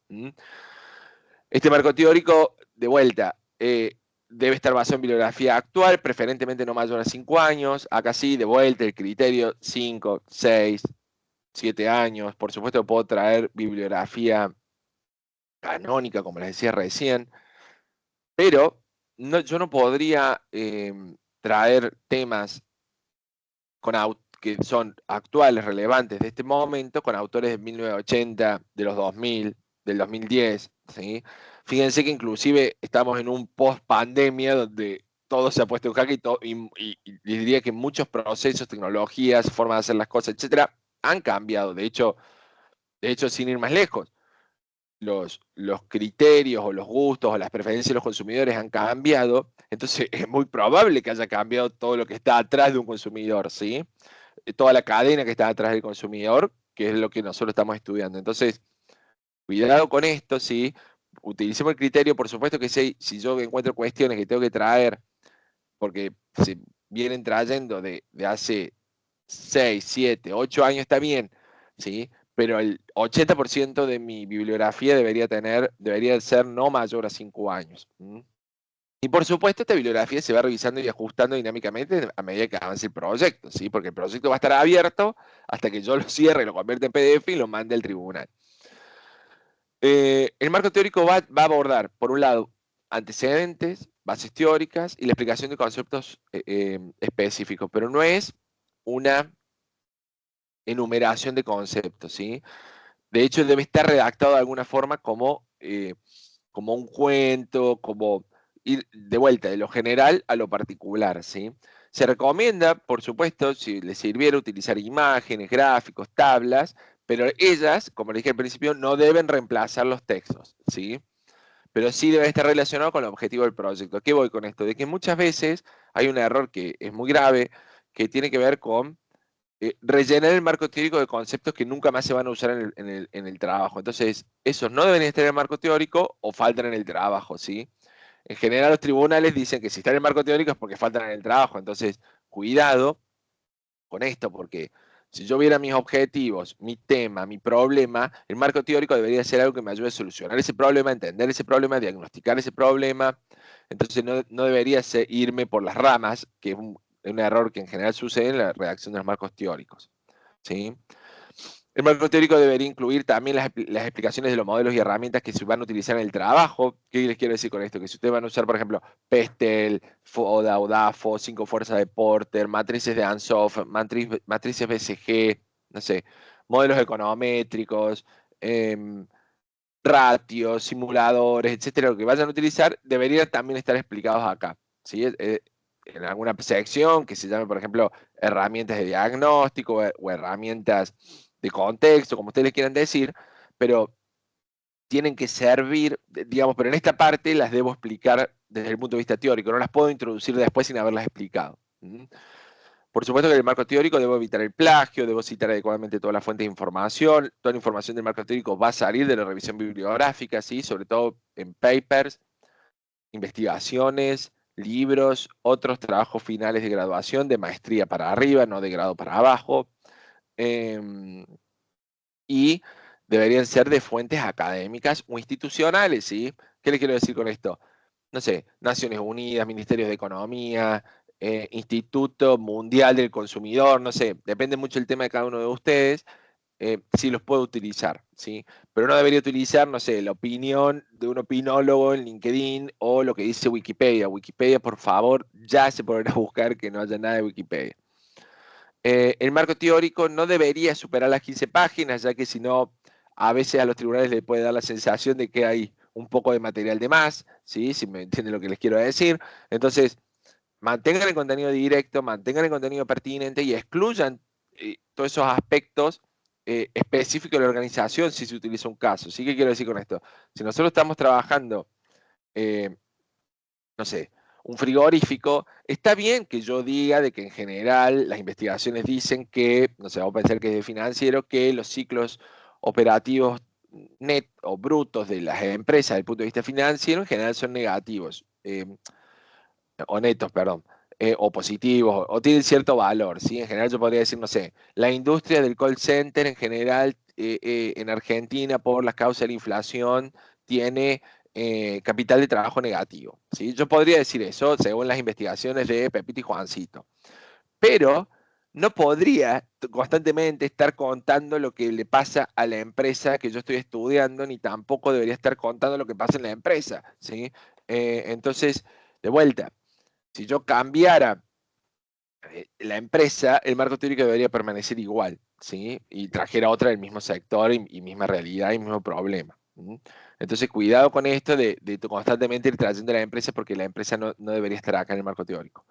Este marco teórico, de vuelta, debe estar basado en bibliografía actual, preferentemente no mayor a 5 años. Acá sí, de vuelta, el criterio 5, 6, 7 años. Por supuesto, puedo traer bibliografía canónica, como les decía recién, pero yo no podría traer temas que son actuales, relevantes de este momento, con autores de 1980, de los 2000, del 2010, ¿sí? Fíjense que inclusive estamos en un post-pandemia donde todo se ha puesto en jaque y diría que muchos procesos, tecnologías, formas de hacer las cosas, etcétera, han cambiado. De hecho, sin ir más lejos, los criterios o los gustos o las preferencias de los consumidores han cambiado, entonces es muy probable que haya cambiado todo lo que está atrás de un consumidor, ¿sí? Toda la cadena que está atrás del consumidor, que es lo que nosotros estamos estudiando. Entonces, cuidado con esto, ¿sí? Utilicemos el criterio, por supuesto que si yo encuentro cuestiones que tengo que traer, porque se vienen trayendo de hace 6, 7, 8 años, está bien, ¿sí? Pero el 80% de mi bibliografía debería ser no mayor a 5 años. Y por supuesto, esta bibliografía se va revisando y ajustando dinámicamente a medida que avance el proyecto, ¿sí? Porque el proyecto va a estar abierto hasta que yo lo cierre, lo convierta en PDF y lo mande al tribunal. El marco teórico va a abordar, por un lado, antecedentes, bases teóricas y la explicación de conceptos específicos, pero no es una enumeración de conceptos, ¿sí? De hecho, debe estar redactado de alguna forma como un cuento, como ir de vuelta de lo general a lo particular, ¿sí? Se recomienda, por supuesto, si les sirviera, utilizar imágenes, gráficos, tablas, pero ellas, como le dije al principio, no deben reemplazar los textos, ¿sí? Pero sí debe estar relacionado con el objetivo del proyecto. ¿A qué voy con esto? De que muchas veces hay un error que es muy grave, que tiene que ver con rellenar el marco teórico de conceptos que nunca más se van a usar en el trabajo. Entonces, esos no deben estar en el marco teórico o faltan en el trabajo, ¿sí? En general, los tribunales dicen que si están en el marco teórico es porque faltan en el trabajo. Entonces, cuidado con esto, porque si yo viera mis objetivos, mi tema, mi problema, el marco teórico debería ser algo que me ayude a solucionar ese problema, entender ese problema, diagnosticar ese problema. Entonces, no debería irme por las ramas, que es un error que en general sucede en la redacción de los marcos teóricos, ¿sí? El marco teórico debería incluir también las explicaciones de los modelos y herramientas que se van a utilizar en el trabajo. ¿Qué les quiero decir con esto? Que si ustedes van a usar, por ejemplo, Pestel, FODA, UDAFO, 5 fuerzas de Porter, matrices de Ansoff, matrices BCG, no sé, modelos econométricos, ratios, simuladores, etcétera, lo que vayan a utilizar, deberían también estar explicados acá, ¿sí? En alguna sección que se llame, por ejemplo, herramientas de diagnóstico o herramientas de contexto, como ustedes le quieran decir, pero tienen que servir, digamos, pero en esta parte las debo explicar desde el punto de vista teórico, no las puedo introducir después sin haberlas explicado. Por supuesto que en el marco teórico debo evitar el plagio, debo citar adecuadamente todas las fuentes de información, toda la información del marco teórico va a salir de la revisión bibliográfica, ¿sí? Sobre todo en papers, investigaciones, libros, otros trabajos finales de graduación, de maestría para arriba, no de grado para abajo. Y deberían ser de fuentes académicas o institucionales, ¿sí? ¿Qué le quiero decir con esto? No sé, Naciones Unidas, Ministerios de Economía, Instituto Mundial del Consumidor, no sé, depende mucho el tema de cada uno de ustedes, si los puedo utilizar, ¿sí? Pero no debería utilizar, no sé, la opinión de un opinólogo en LinkedIn o lo que dice Wikipedia. Wikipedia, por favor, ya se podrá buscar que no haya nada de Wikipedia. El marco teórico no debería superar las 15 páginas, ya que si no, a veces a los tribunales les puede dar la sensación de que hay un poco de material de más, ¿sí? Si me entienden lo que les quiero decir. Entonces, mantengan el contenido directo, mantengan el contenido pertinente y excluyan todos esos aspectos específicos de la organización si se utiliza un caso. ¿Sí? ¿Qué quiero decir con esto? Si nosotros estamos trabajando, no sé, un frigorífico, está bien que yo diga de que en general las investigaciones dicen que, no sé, vamos a pensar que es de financiero, que los ciclos operativos net o brutos de las empresas desde el punto de vista financiero en general son negativos. O netos, perdón, o positivos, o tienen cierto valor, ¿sí? En general yo podría decir, no sé, la industria del call center en general en Argentina por las causas de la inflación tiene capital de trabajo negativo, ¿sí? Yo podría decir eso según las investigaciones de Pepito y Juancito, pero no podría constantemente estar contando lo que le pasa a la empresa que yo estoy estudiando, ni tampoco debería estar contando lo que pasa en la empresa, ¿sí? Entonces, de vuelta, si yo cambiara la empresa, el marco teórico debería permanecer igual, ¿sí? Y trajera otra del mismo sector y misma realidad y mismo problema. Entonces, cuidado con esto de constantemente ir trayendo a la empresa porque la empresa no debería estar acá en el marco teórico.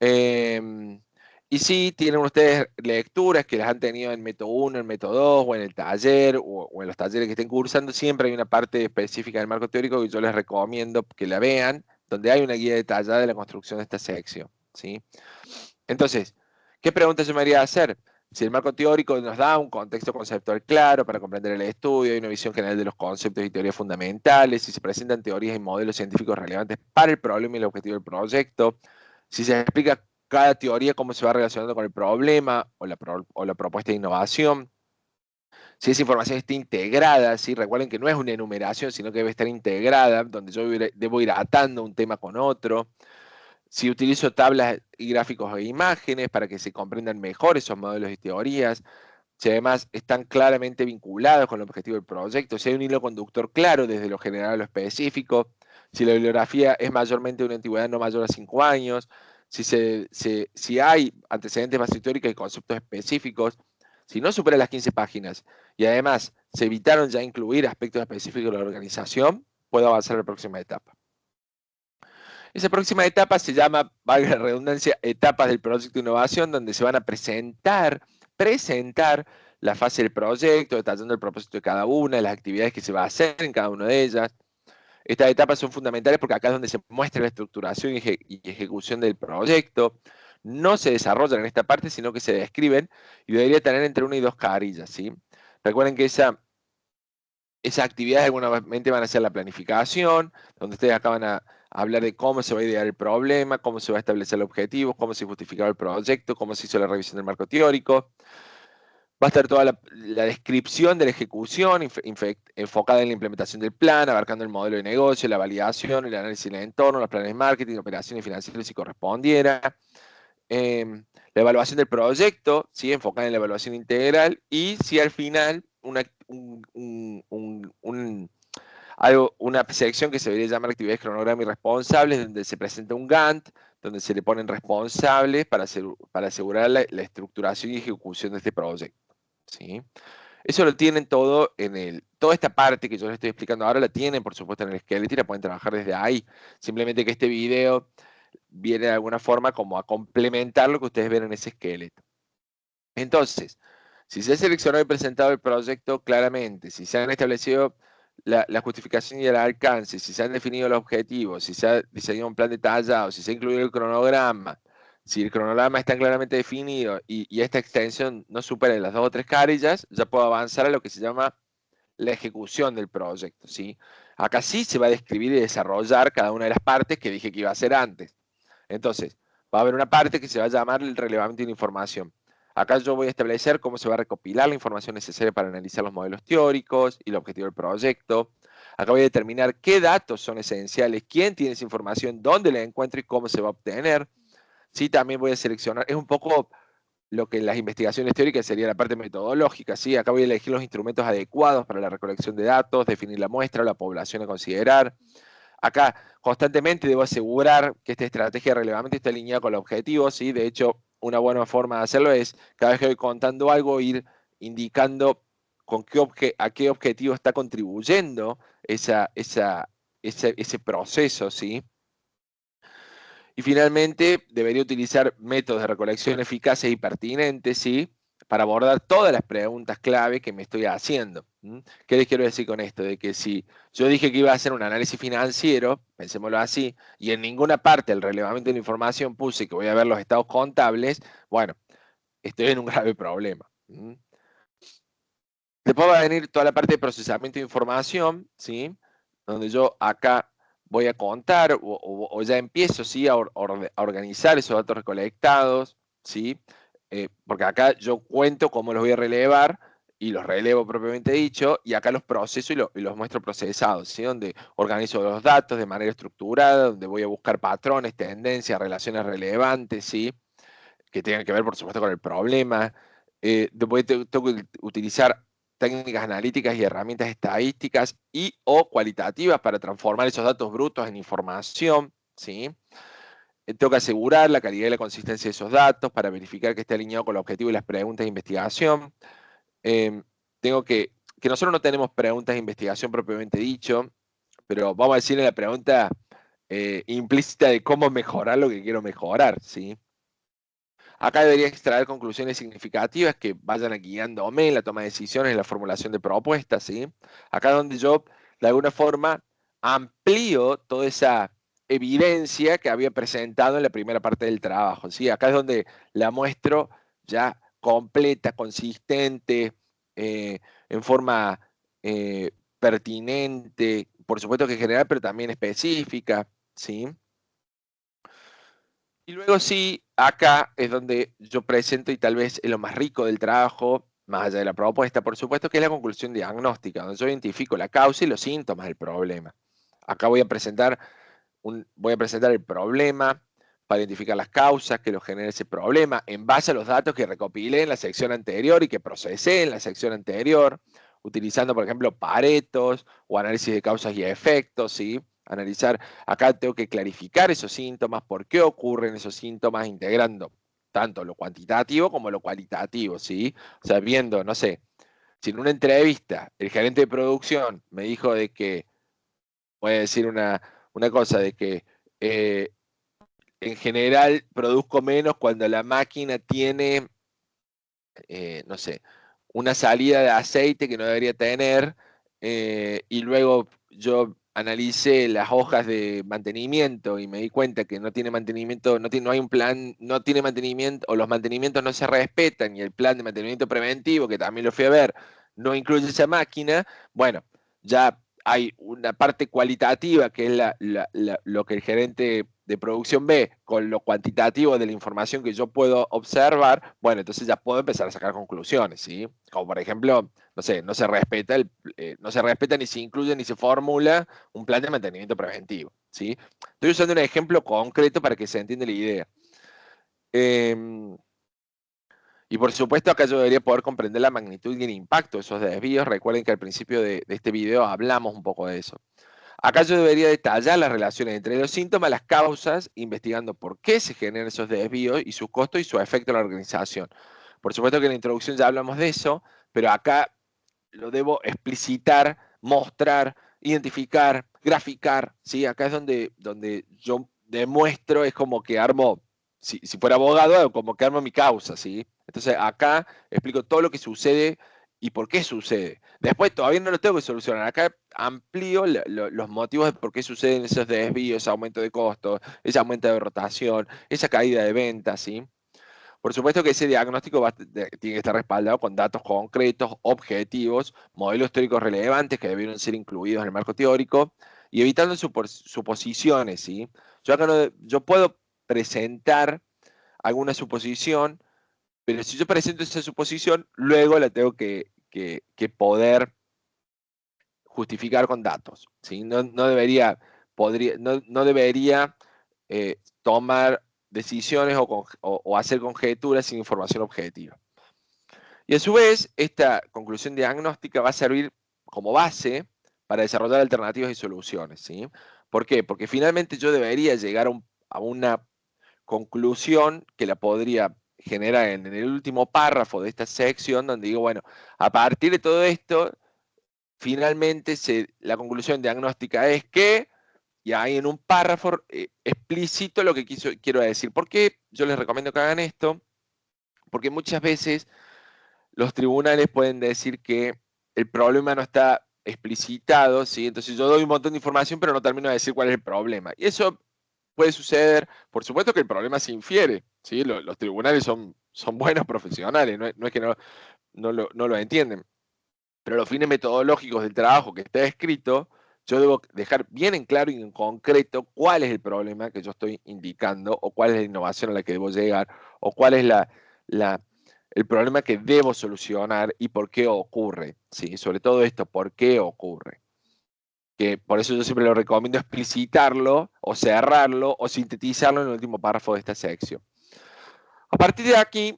Y sí, tienen ustedes lecturas que las han tenido en método 1, en método 2, o en el taller, o en los talleres que estén cursando. Siempre hay una parte específica del marco teórico que yo les recomiendo que la vean, donde hay una guía detallada de la construcción de esta sección, ¿sí? Entonces, ¿qué preguntas yo me haría hacer? Si el marco teórico nos da un contexto conceptual claro para comprender el estudio y una visión general de los conceptos y teorías fundamentales, si se presentan teorías y modelos científicos relevantes para el problema y el objetivo del proyecto, si se explica cada teoría cómo se va relacionando con el problema o la propuesta de innovación, Si esa información está integrada, ¿sí? Recuerden que no es una enumeración, sino que debe estar integrada, donde yo debo ir atando un tema con otro. Si utilizo tablas y gráficos e imágenes para que se comprendan mejor esos modelos y teorías. Si además están claramente vinculados con el objetivo del proyecto, si hay un hilo conductor claro desde lo general a lo específico, si la bibliografía es mayormente de una antigüedad no mayor a 5 años, si hay antecedentes base históricos y conceptos específicos, si no supera las 15 páginas y además se evitaron ya incluir aspectos específicos de la organización, puedo avanzar a la próxima etapa. Esa próxima etapa se llama, valga la redundancia, etapas del proyecto de innovación, donde se van a presentar la fase del proyecto, detallando el propósito de cada una, las actividades que se va a hacer en cada una de ellas. Estas etapas son fundamentales porque acá es donde se muestra la estructuración y ejecución del proyecto. No se desarrollan en esta parte, sino que se describen y debería tener entre una y dos carillas, ¿sí? Recuerden que esas actividades alguna van a ser la planificación, donde ustedes acaban a hablar de cómo se va a idear el problema, cómo se va a establecer el objetivo, cómo se justificaba el proyecto, cómo se hizo la revisión del marco teórico. Va a estar toda la descripción de la ejecución enfocada en la implementación del plan, abarcando el modelo de negocio, la validación, el análisis del entorno, los planes de marketing, operaciones financieras si correspondiera. La evaluación del proyecto, ¿sí? Enfocada en la evaluación integral, y si al final una sección que se debería llamar actividades cronograma y responsables, donde se presenta un Gantt, donde se le ponen responsables para asegurar la estructuración y ejecución de este proyecto, ¿sí? Eso lo tienen todo toda esta parte que yo les estoy explicando ahora la tienen, por supuesto, en el esqueleto y la pueden trabajar desde ahí. Simplemente que este video viene de alguna forma como a complementar lo que ustedes ven en ese esqueleto. Entonces, si se ha seleccionado y presentado el proyecto claramente, si se han establecido la justificación y el alcance, si se han definido los objetivos, si se ha diseñado un plan detallado, si se ha incluido el cronograma, si el cronograma está claramente definido y esta extensión no supera las 2 o 3 carillas, ya puedo avanzar a lo que se llama la ejecución del proyecto, ¿sí? Acá sí se va a describir y desarrollar cada una de las partes que dije que iba a hacer antes. Entonces, va a haber una parte que se va a llamar el relevamiento de la información. Acá yo voy a establecer cómo se va a recopilar la información necesaria para analizar los modelos teóricos y el objetivo del proyecto. Acá voy a determinar qué datos son esenciales, quién tiene esa información, dónde la encuentro y cómo se va a obtener. Sí, también voy a seleccionar, es un poco lo que en las investigaciones teóricas sería la parte metodológica, ¿sí? Acá voy a elegir los instrumentos adecuados para la recolección de datos, definir la muestra, la población a considerar. Acá constantemente debo asegurar que esta estrategia relevante esté alineada con el objetivo, ¿sí? De hecho, una buena forma de hacerlo es, cada vez que voy contando algo, ir indicando a qué objetivo está contribuyendo ese proceso, ¿sí? Y finalmente, debería utilizar métodos de recolección eficaces y pertinentes, ¿sí? Para abordar todas las preguntas clave que me estoy haciendo. ¿Qué les quiero decir con esto? De que si yo dije que iba a hacer un análisis financiero, pensémoslo así, y en ninguna parte del relevamiento de la información puse que voy a ver los estados contables, bueno, estoy en un grave problema. Después va a venir toda la parte de procesamiento de información, ¿sí? Donde yo acá voy a contar o ya empiezo, ¿sí? a organizar esos datos recolectados, ¿sí? Porque acá yo cuento cómo los voy a relevar y los relevo propiamente dicho, y acá los proceso y los muestro procesados, ¿sí? Donde organizo los datos de manera estructurada, donde voy a buscar patrones, tendencias, relaciones relevantes, ¿sí? Que tengan que ver, por supuesto, con el problema. Después tengo que utilizar técnicas analíticas y herramientas estadísticas y o cualitativas para transformar esos datos brutos en información, ¿sí? Tengo que asegurar la calidad y la consistencia de esos datos para verificar que esté alineado con el objetivo y las preguntas de investigación. Tengo que nosotros no tenemos preguntas de investigación propiamente dicho, pero vamos a decirle la pregunta implícita de cómo mejorar lo que quiero mejorar, ¿sí? Acá debería extraer conclusiones significativas que vayan guiándome en la toma de decisiones, en la formulación de propuestas, ¿sí? Acá donde yo, de alguna forma, amplío toda esa evidencia que había presentado en la primera parte del trabajo, ¿sí? Acá es donde la muestro ya completa, consistente, en forma pertinente, por supuesto que general, pero también específica, ¿sí? Y luego sí, acá es donde yo presento, y tal vez es lo más rico del trabajo, más allá de la propuesta, por supuesto, que es la conclusión diagnóstica, donde yo identifico la causa y los síntomas del problema. Acá voy a presentar el problema para identificar las causas que lo genera ese problema en base a los datos que recopilé en la sección anterior y que procesé en la sección anterior, utilizando, por ejemplo, Paretos o análisis de causas y efectos, ¿sí? Analizar, acá tengo que clarificar esos síntomas, por qué ocurren esos síntomas, integrando tanto lo cuantitativo como lo cualitativo, ¿sí? O sea, viendo, no sé, si en una entrevista el gerente de producción me dijo de que, voy a decir una cosa, de que en general produzco menos cuando la máquina tiene, no sé, una salida de aceite que no debería tener, y luego yo analicé las hojas de mantenimiento y me di cuenta que no tiene mantenimiento, no hay un plan, no tiene mantenimiento, o los mantenimientos no se respetan, y el plan de mantenimiento preventivo, que también lo fui a ver, no incluye esa máquina. Bueno, ya hay una parte cualitativa, que es lo que el gerente de producción ve, con lo cuantitativo de la información que yo puedo observar. Bueno, entonces ya puedo empezar a sacar conclusiones, ¿sí? Como por ejemplo, no sé, no se respeta ni se incluye ni se formula un plan de mantenimiento preventivo, ¿sí? Estoy usando un ejemplo concreto para que se entienda la idea. Y por supuesto, acá yo debería poder comprender la magnitud y el impacto de esos desvíos. Recuerden que al principio de este video hablamos un poco de eso. Acá yo debería detallar las relaciones entre los síntomas, las causas, investigando por qué se generan esos desvíos y sus costos y su efecto en la organización. Por supuesto que en la introducción ya hablamos de eso, pero acá lo debo explicitar, mostrar, identificar, graficar, ¿sí? Acá es donde yo demuestro, es como que armo, si fuera abogado, como que armo mi causa, ¿sí? Entonces acá explico todo lo que sucede y por qué sucede. Después todavía no lo tengo que solucionar. Acá amplío los motivos de por qué suceden esos desvíos, ese aumento de costos, ese aumento de rotación, esa caída de ventas, ¿sí? Por supuesto que ese diagnóstico tiene que estar respaldado con datos concretos, objetivos, modelos teóricos relevantes que debieron ser incluidos en el marco teórico y evitando suposiciones, ¿sí? Yo puedo presentar alguna suposición, pero si yo presento esa suposición, luego la tengo que poder justificar con datos, ¿sí? No debería, no debería tomar decisiones o hacer conjeturas sin información objetiva. Y a su vez, esta conclusión diagnóstica va a servir como base para desarrollar alternativas y soluciones, ¿sí? ¿Por qué? Porque finalmente yo debería llegar a una conclusión que la podría generar en el último párrafo de esta sección, donde digo, bueno, a partir de todo esto, finalmente la conclusión diagnóstica es que, y ahí en un párrafo explícito lo que quiero decir. ¿Por qué yo les recomiendo que hagan esto? Porque muchas veces los tribunales pueden decir que el problema no está explicitado, ¿sí? Entonces yo doy un montón de información, pero no termino de decir cuál es el problema. Y eso puede suceder. Por supuesto que el problema se infiere, ¿sí? Los tribunales son buenos profesionales, no es que no lo entienden. Pero los fines metodológicos del trabajo que está escrito, yo debo dejar bien en claro y en concreto cuál es el problema que yo estoy indicando, o cuál es la innovación a la que debo llegar, o cuál es el problema que debo solucionar y por qué ocurre. ¿Sí? Sobre todo esto, por qué ocurre. Que por eso yo siempre lo recomiendo explicitarlo, o cerrarlo, o sintetizarlo en el último párrafo de esta sección. A partir de aquí,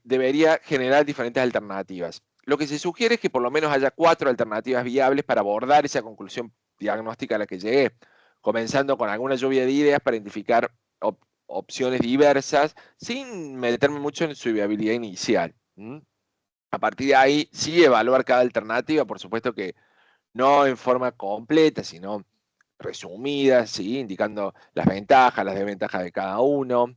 debería generar diferentes alternativas. Lo que se sugiere es que por lo menos haya 4 alternativas viables para abordar esa conclusión diagnóstica a la que llegué, comenzando con alguna lluvia de ideas para identificar opciones diversas, sin meterme mucho en su viabilidad inicial. A partir de ahí, sí evaluar cada alternativa, por supuesto que no en forma completa, sino resumida, ¿sí? Indicando las ventajas, las desventajas de cada uno,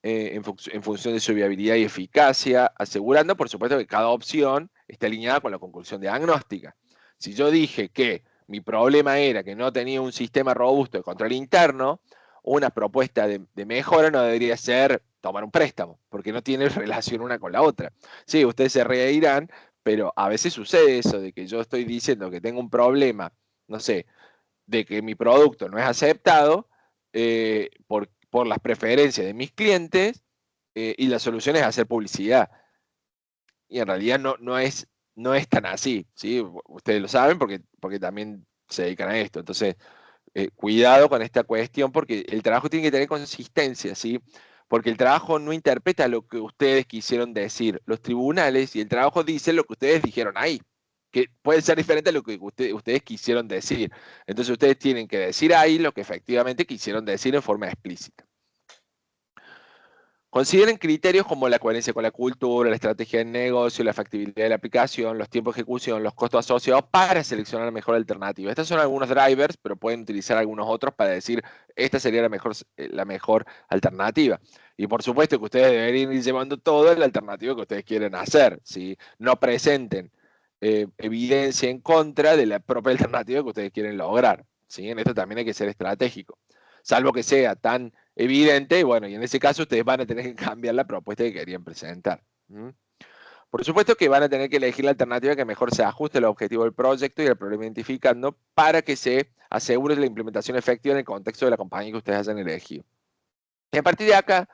en función de su viabilidad y eficacia, asegurando, por supuesto, que cada opción esté alineada con la conclusión diagnóstica. Si yo dije que mi problema era que no tenía un sistema robusto de control interno, una propuesta de mejora no debería ser tomar un préstamo, porque no tiene relación una con la otra. Sí, ustedes se reirán, pero a veces sucede eso, de que yo estoy diciendo que tengo un problema, no sé, de que mi producto no es aceptado por las preferencias de mis clientes, y la solución es hacer publicidad. y en realidad no es tan así, ¿sí? Ustedes lo saben porque también se dedican a esto. Entonces, cuidado con esta cuestión porque el trabajo tiene que tener consistencia, ¿sí? Porque el trabajo no interpreta lo que ustedes quisieron decir. Los tribunales y el trabajo dicen lo que ustedes dijeron ahí, que puede ser diferente a lo que ustedes quisieron decir. Entonces ustedes tienen que decir ahí lo que efectivamente quisieron decir en forma explícita. Consideren criterios como la coherencia con la cultura, la estrategia de negocio, la factibilidad de la aplicación, los tiempos de ejecución, los costos asociados para seleccionar la mejor alternativa. Estos son algunos drivers, pero pueden utilizar algunos otros para decir esta sería la mejor alternativa. Y por supuesto que ustedes deberían ir llevando todo en la alternativa que ustedes quieren hacer, ¿sí? No presenten evidencia en contra de la propia alternativa que ustedes quieren lograr, ¿sí? En esto también hay que ser estratégico. Salvo que sea tan evidente, y bueno, y en ese caso ustedes van a tener que cambiar la propuesta que querían presentar. ¿Mm? Por supuesto que van a tener que elegir la alternativa que mejor se ajuste al objetivo del proyecto y al problema identificando para que se asegure la implementación efectiva en el contexto de la compañía que ustedes hayan elegido. Y a partir de acá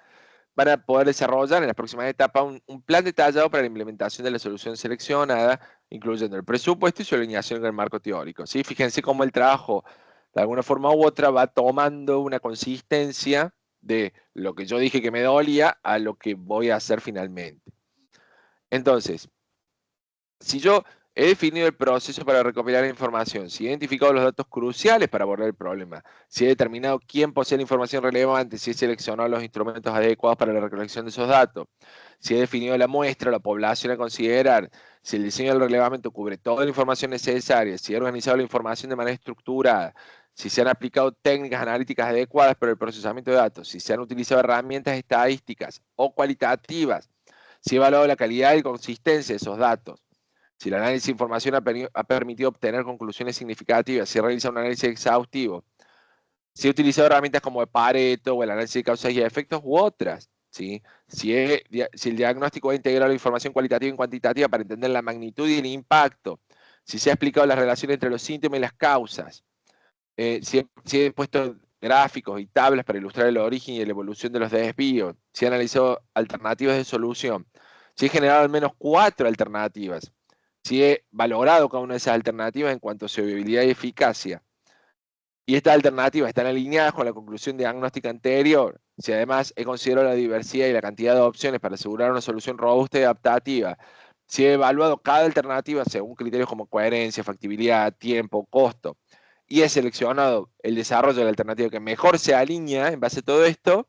van a poder desarrollar en las próximas etapas un plan detallado para la implementación de la solución seleccionada, incluyendo el presupuesto y su alineación con el marco teórico. ¿Sí? Fíjense cómo el trabajo, de alguna forma u otra, va tomando una consistencia de lo que yo dije que me dolía a lo que voy a hacer finalmente. Entonces, si yo he definido el proceso para recopilar la información, si he identificado los datos cruciales para abordar el problema, si he determinado quién posee la información relevante, si he seleccionado los instrumentos adecuados para la recolección de esos datos, si he definido la muestra, la población a considerar, si el diseño del relevamiento cubre toda la información necesaria, si he organizado la información de manera estructurada, si se han aplicado técnicas analíticas adecuadas para el procesamiento de datos, si se han utilizado herramientas estadísticas o cualitativas, si he evaluado la calidad y consistencia de esos datos, si el análisis de información ha permitido obtener conclusiones significativas, si realiza un análisis exhaustivo, si he utilizado herramientas como el Pareto o el análisis de causas y efectos u otras, ¿sí? Si el diagnóstico ha integrado la información cualitativa y cuantitativa para entender la magnitud y el impacto, si se ha explicado la relación entre los síntomas y las causas, si he puesto gráficos y tablas para ilustrar el origen y la evolución de los desvíos, si he analizado alternativas de solución, si he generado al menos 4 alternativas, si he valorado cada una de esas alternativas en cuanto a su viabilidad y eficacia, y estas alternativas están alineadas con la conclusión diagnóstica anterior, si además he considerado la diversidad y la cantidad de opciones para asegurar una solución robusta y adaptativa, si he evaluado cada alternativa según criterios como coherencia, factibilidad, tiempo, costo, y he seleccionado el desarrollo de la alternativa que mejor se alinea en base a todo esto,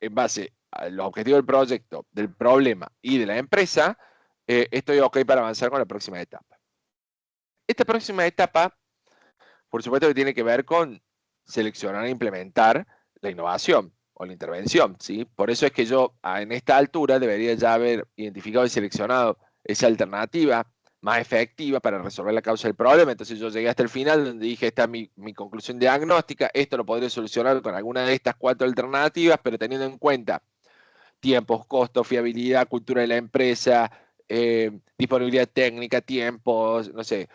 en base a los objetivos del proyecto, del problema y de la empresa, estoy ok para avanzar con la próxima etapa. Esta próxima etapa, por supuesto que tiene que ver con seleccionar e implementar la innovación o la intervención, ¿sí? Por eso es que yo en esta altura debería ya haber identificado y seleccionado esa alternativa más efectiva para resolver la causa del problema. Entonces yo llegué hasta el final donde dije, esta es mi conclusión diagnóstica, esto lo podré solucionar con alguna de estas 4 alternativas, pero teniendo en cuenta tiempos, costos, fiabilidad, cultura de la empresa, disponibilidad técnica, tiempos, no sé,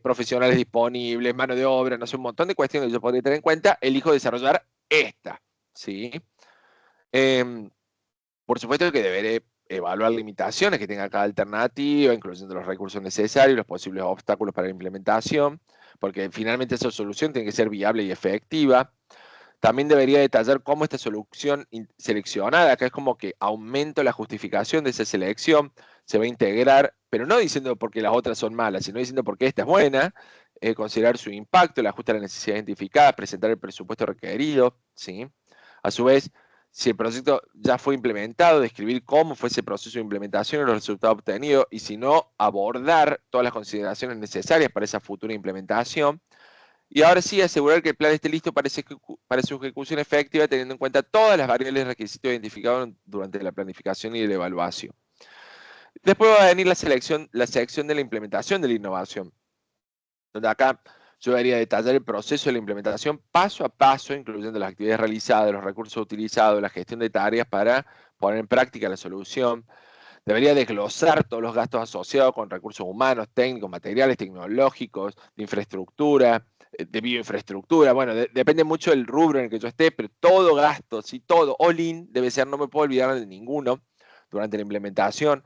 profesionales disponibles, mano de obra, no sé, un montón de cuestiones que yo podría tener en cuenta, elijo desarrollar esta, ¿sí? Por supuesto que deberé evaluar limitaciones que tenga cada alternativa, incluyendo los recursos necesarios, los posibles obstáculos para la implementación, porque finalmente esa solución tiene que ser viable y efectiva. También debería detallar cómo esta solución seleccionada, que es como que aumento la justificación de esa selección, se va a integrar, pero no diciendo porque las otras son malas, sino diciendo porque esta es buena, considerar su impacto, el ajuste a las necesidades identificadas, presentar el presupuesto requerido, ¿sí? A su vez, si el proyecto ya fue implementado, describir cómo fue ese proceso de implementación y los resultados obtenidos, y si no, abordar todas las consideraciones necesarias para esa futura implementación. Y ahora sí, asegurar que el plan esté listo para su ejecución efectiva, teniendo en cuenta todas las variables y requisitos identificados durante la planificación y la evaluación. Después va a venir la sección de la implementación de la innovación, donde acá yo debería detallar el proceso de la implementación paso a paso, incluyendo las actividades realizadas, los recursos utilizados, la gestión de tareas para poner en práctica la solución. Debería desglosar todos los gastos asociados con recursos humanos, técnicos, materiales, tecnológicos, de infraestructura, de bioinfraestructura. Bueno, depende mucho del rubro en el que yo esté, pero todo gasto, sí, todo, all in, debe ser, no me puedo olvidar de ninguno durante la implementación.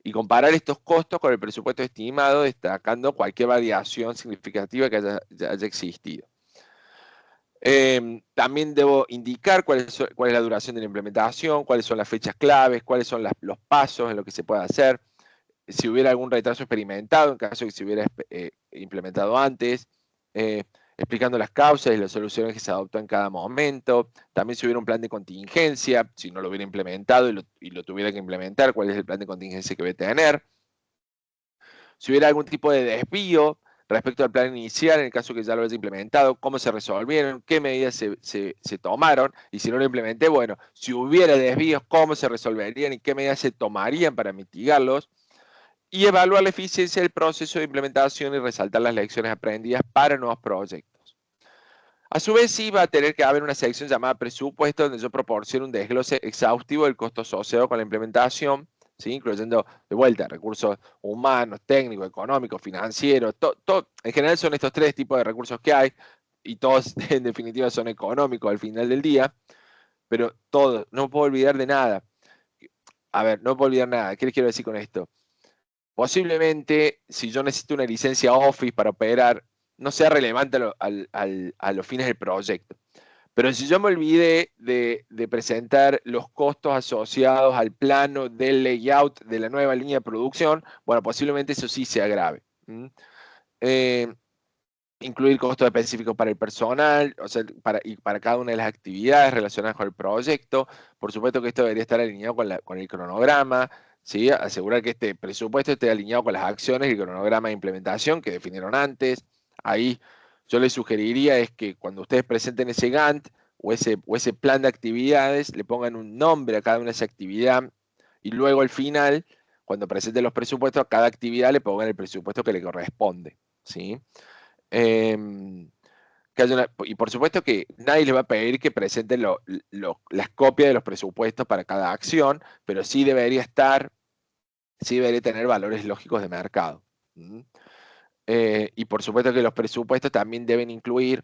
y comparar estos costos con el presupuesto estimado, destacando cualquier variación significativa que haya existido. También debo indicar cuál es la duración de la implementación, cuáles son las fechas claves, cuáles son los pasos en lo que se puede hacer, si hubiera algún retraso experimentado, en caso de que se hubiera implementado antes, explicando las causas y las soluciones que se adoptó en cada momento, también si hubiera un plan de contingencia, si no lo hubiera implementado y lo tuviera que implementar, cuál es el plan de contingencia que debe tener, si hubiera algún tipo de desvío respecto al plan inicial, en el caso que ya lo haya implementado, cómo se resolvieron, qué medidas se tomaron, y si no lo implementé, bueno, si hubiera desvíos, cómo se resolverían y qué medidas se tomarían para mitigarlos, y evaluar la eficiencia del proceso de implementación y resaltar las lecciones aprendidas para nuevos proyectos. A su vez, sí va a tener que haber una sección llamada presupuesto, donde yo proporciono un desglose exhaustivo del costo asociado con la implementación, ¿sí? Incluyendo, de vuelta, recursos humanos, técnicos, económicos, financieros, en general son estos tres tipos de recursos que hay, y todos en definitiva son económicos al final del día, pero todo, no puedo olvidar de nada. A ver, no puedo olvidar nada. ¿Qué les quiero decir con esto? Posiblemente, si yo necesito una licencia Office para operar, no sea relevante a los fines del proyecto. Pero si yo me olvidé de presentar los costos asociados al plano del layout de la nueva línea de producción, bueno, posiblemente eso sí sea grave. Incluir costos específicos para el personal, o sea, para cada una de las actividades relacionadas con el proyecto. Por supuesto que esto debería estar alineado con el cronograma, ¿sí? Asegurar que este presupuesto esté alineado con las acciones y el cronograma de implementación que definieron antes. Ahí yo les sugeriría es que cuando ustedes presenten ese Gantt o ese plan de actividades, le pongan un nombre a cada una de esas actividades y luego al final, cuando presenten los presupuestos, a cada actividad le pongan el presupuesto que le corresponde, ¿sí? Em, y por supuesto que nadie les va a pedir que presenten las copias de los presupuestos para cada acción, pero sí debería tener valores lógicos de mercado. Y por supuesto que los presupuestos también deben incluir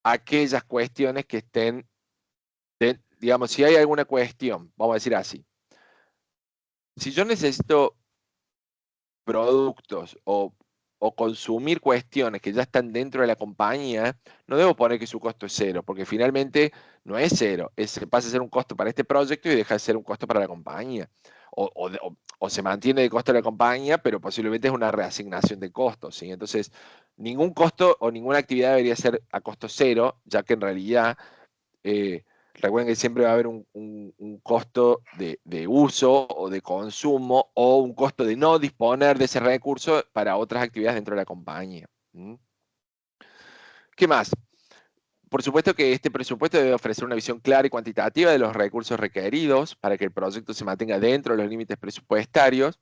aquellas cuestiones que estén, digamos, si hay alguna cuestión, vamos a decir así, si yo necesito productos o consumir cuestiones que ya están dentro de la compañía, no debo poner que su costo es cero, porque finalmente no es cero, pasa a ser un costo para este proyecto y deja de ser un costo para la compañía. O se mantiene de costo de la compañía, pero posiblemente es una reasignación de costos, ¿sí? Entonces, ningún costo o ninguna actividad debería ser a costo cero, ya que en realidad recuerden que siempre va a haber un costo de uso o de consumo o un costo de no disponer de ese recurso para otras actividades dentro de la compañía. ¿Qué más? Por supuesto que este presupuesto debe ofrecer una visión clara y cuantitativa de los recursos requeridos para que el proyecto se mantenga dentro de los límites presupuestarios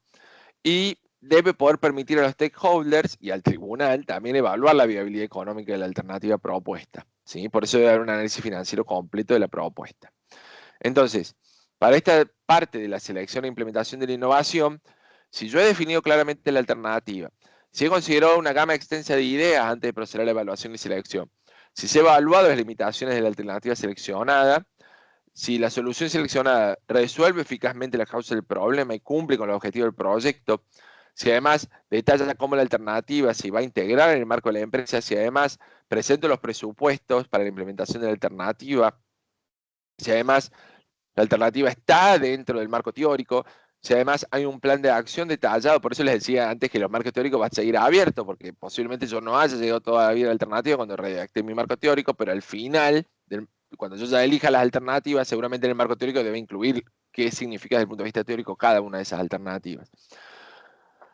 y debe poder permitir a los stakeholders y al tribunal también evaluar la viabilidad económica de la alternativa propuesta, ¿sí? Por eso debe haber un análisis financiero completo de la propuesta. Entonces, para esta parte de la selección e implementación de la innovación, si yo he definido claramente la alternativa, si he considerado una gama extensa de ideas antes de proceder a la evaluación y selección, si se ha evaluado las limitaciones de la alternativa seleccionada, si la solución seleccionada resuelve eficazmente la causa del problema y cumple con el objetivo del proyecto, si además detalla cómo la alternativa se va a integrar en el marco de la empresa, si además presento los presupuestos para la implementación de la alternativa, si además la alternativa está dentro del marco teórico, si además hay un plan de acción detallado, por eso les decía antes que los marcos teóricos van a seguir abiertos, porque posiblemente yo no haya llegado todavía a la alternativa cuando redacté mi marco teórico, pero al final, cuando yo ya elija las alternativas, seguramente en el marco teórico debe incluir qué significa desde el punto de vista teórico cada una de esas alternativas.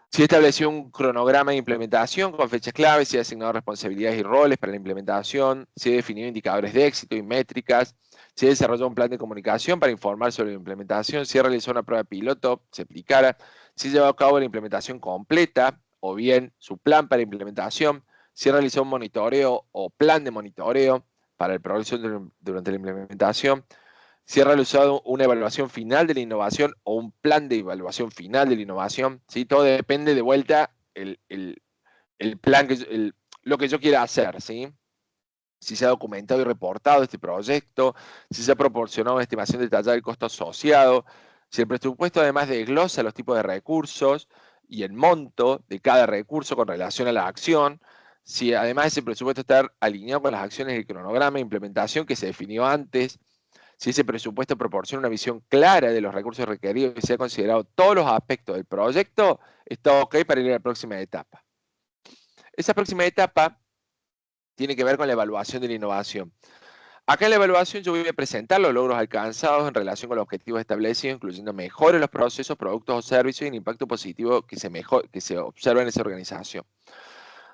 Si estableció un cronograma de implementación con fechas claves, si ha asignado responsabilidades y roles para la implementación, si ha definido indicadores de éxito y métricas, si desarrolló un plan de comunicación para informar sobre la implementación, si realizó una prueba piloto, se aplicara, si llevó a cabo la implementación completa o bien su plan para implementación, si realizó un monitoreo o plan de monitoreo para el progreso durante la implementación, si ha realizado una evaluación final de la innovación o un plan de evaluación final de la innovación, ¿sí? Todo depende de vuelta el plan, lo que yo quiera hacer, ¿sí? Si se ha documentado y reportado este proyecto, si se ha proporcionado una estimación detallada del costo asociado, Si el presupuesto además desglosa los tipos de recursos y el monto de cada recurso con relación a la acción, si además ese presupuesto está alineado con las acciones del cronograma de implementación que se definió antes, si ese presupuesto proporciona una visión clara de los recursos requeridos y se ha considerado todos los aspectos del proyecto, está ok para ir a la próxima etapa. Esa próxima etapa tiene que ver con la evaluación de la innovación. Acá en la evaluación yo voy a presentar los logros alcanzados en relación con los objetivos establecidos, incluyendo mejoras en los procesos, productos o servicios y el impacto positivo que se observa en esa organización.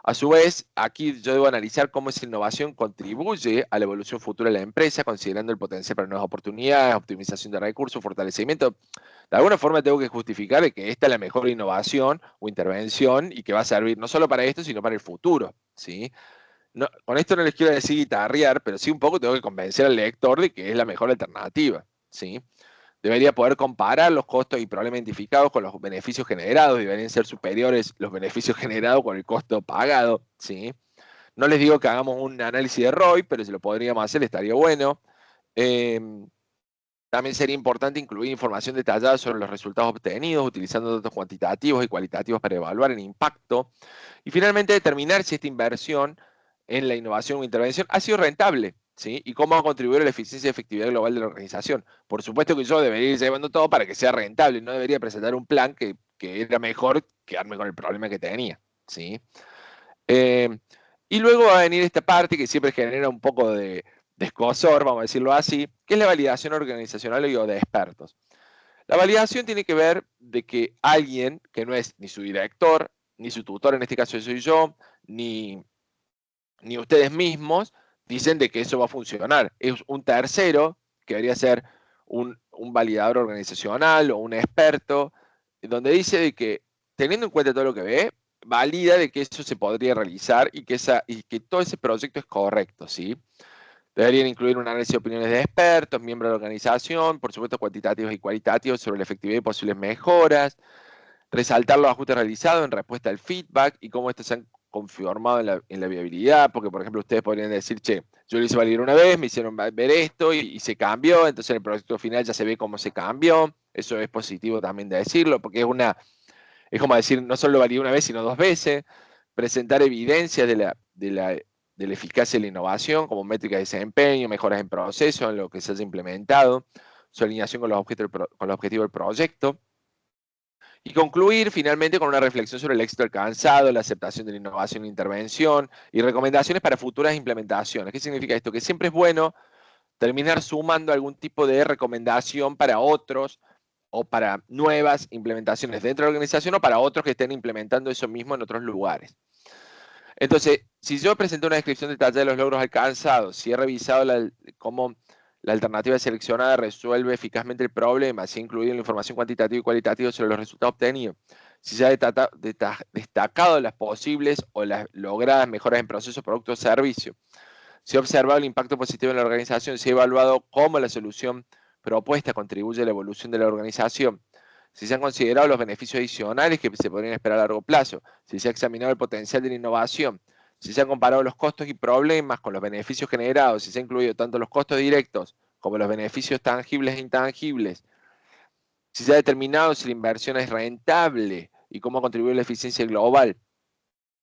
A su vez, aquí yo debo analizar cómo esa innovación contribuye a la evolución futura de la empresa, considerando el potencial para nuevas oportunidades, optimización de recursos, fortalecimiento. De alguna forma tengo que justificar de que esta es la mejor innovación o intervención y que va a servir no solo para esto, sino para el futuro, ¿sí? No, con esto no les quiero decir guitarrear, pero sí un poco tengo que convencer al lector de que es la mejor alternativa, ¿sí? Debería poder comparar los costos y problemas identificados con los beneficios generados, deberían ser superiores los beneficios generados con el costo pagado, ¿sí? No les digo que hagamos un análisis de ROI, pero si lo podríamos hacer estaría bueno. También sería importante incluir información detallada sobre los resultados obtenidos, utilizando datos cuantitativos y cualitativos para evaluar el impacto. Y finalmente determinar si esta inversión en la innovación o intervención ha sido rentable, ¿sí? Y cómo ha contribuido a la eficiencia y efectividad global de la organización. Por supuesto que yo debería ir llevando todo para que sea rentable, no debería presentar un plan que era mejor quedarme con el problema que tenía, ¿sí? Eh, y luego va a venir esta parte que siempre genera un poco de escozor, vamos a decirlo así, que es la validación organizacional o de expertos. La validación tiene que ver de que alguien que no es ni su director, ni su tutor, en este caso soy yo, ni ustedes mismos, dicen de que eso va a funcionar. Es un tercero, que debería ser un validador organizacional o un experto, donde dice de que, teniendo en cuenta todo lo que ve, valida de que eso se podría realizar y que todo ese proyecto es correcto, ¿sí? Deberían incluir un análisis de opiniones de expertos, miembros de la organización, por supuesto cuantitativos y cualitativos sobre la efectividad y posibles mejoras, resaltar los ajustes realizados en respuesta al feedback y cómo estos se han conformado en la viabilidad, porque por ejemplo ustedes podrían decir, che, yo lo hice validar una vez, me hicieron ver esto y se cambió, entonces en el proyecto final ya se ve cómo se cambió, eso es positivo también de decirlo, porque es como decir, no solo lo validé una vez, sino dos veces, presentar evidencias de la eficacia de la innovación, como métricas de desempeño, mejoras en proceso, en lo que se haya implementado, su alineación con los objetivos del proyecto. Y concluir finalmente con una reflexión sobre el éxito alcanzado, la aceptación de la innovación e intervención y recomendaciones para futuras implementaciones. ¿Qué significa esto? Que siempre es bueno terminar sumando algún tipo de recomendación para otros o para nuevas implementaciones dentro de la organización o para otros que estén implementando eso mismo en otros lugares. Entonces, si yo presenté una descripción detallada de los logros alcanzados, si he revisado cómo la alternativa seleccionada resuelve eficazmente el problema, si he incluido la información cuantitativa y cualitativa sobre los resultados obtenidos, si se ha destacado las posibles o las logradas mejoras en procesos, productos o servicios, si he observado el impacto positivo en la organización, si he evaluado cómo la solución propuesta contribuye a la evolución de la organización, si se han considerado los beneficios adicionales que se podrían esperar a largo plazo, si se ha examinado el potencial de la innovación, si se han comparado los costos y problemas con los beneficios generados, si se han incluido tanto los costos directos como los beneficios tangibles e intangibles, si se ha determinado si la inversión es rentable y cómo contribuye a la eficiencia global,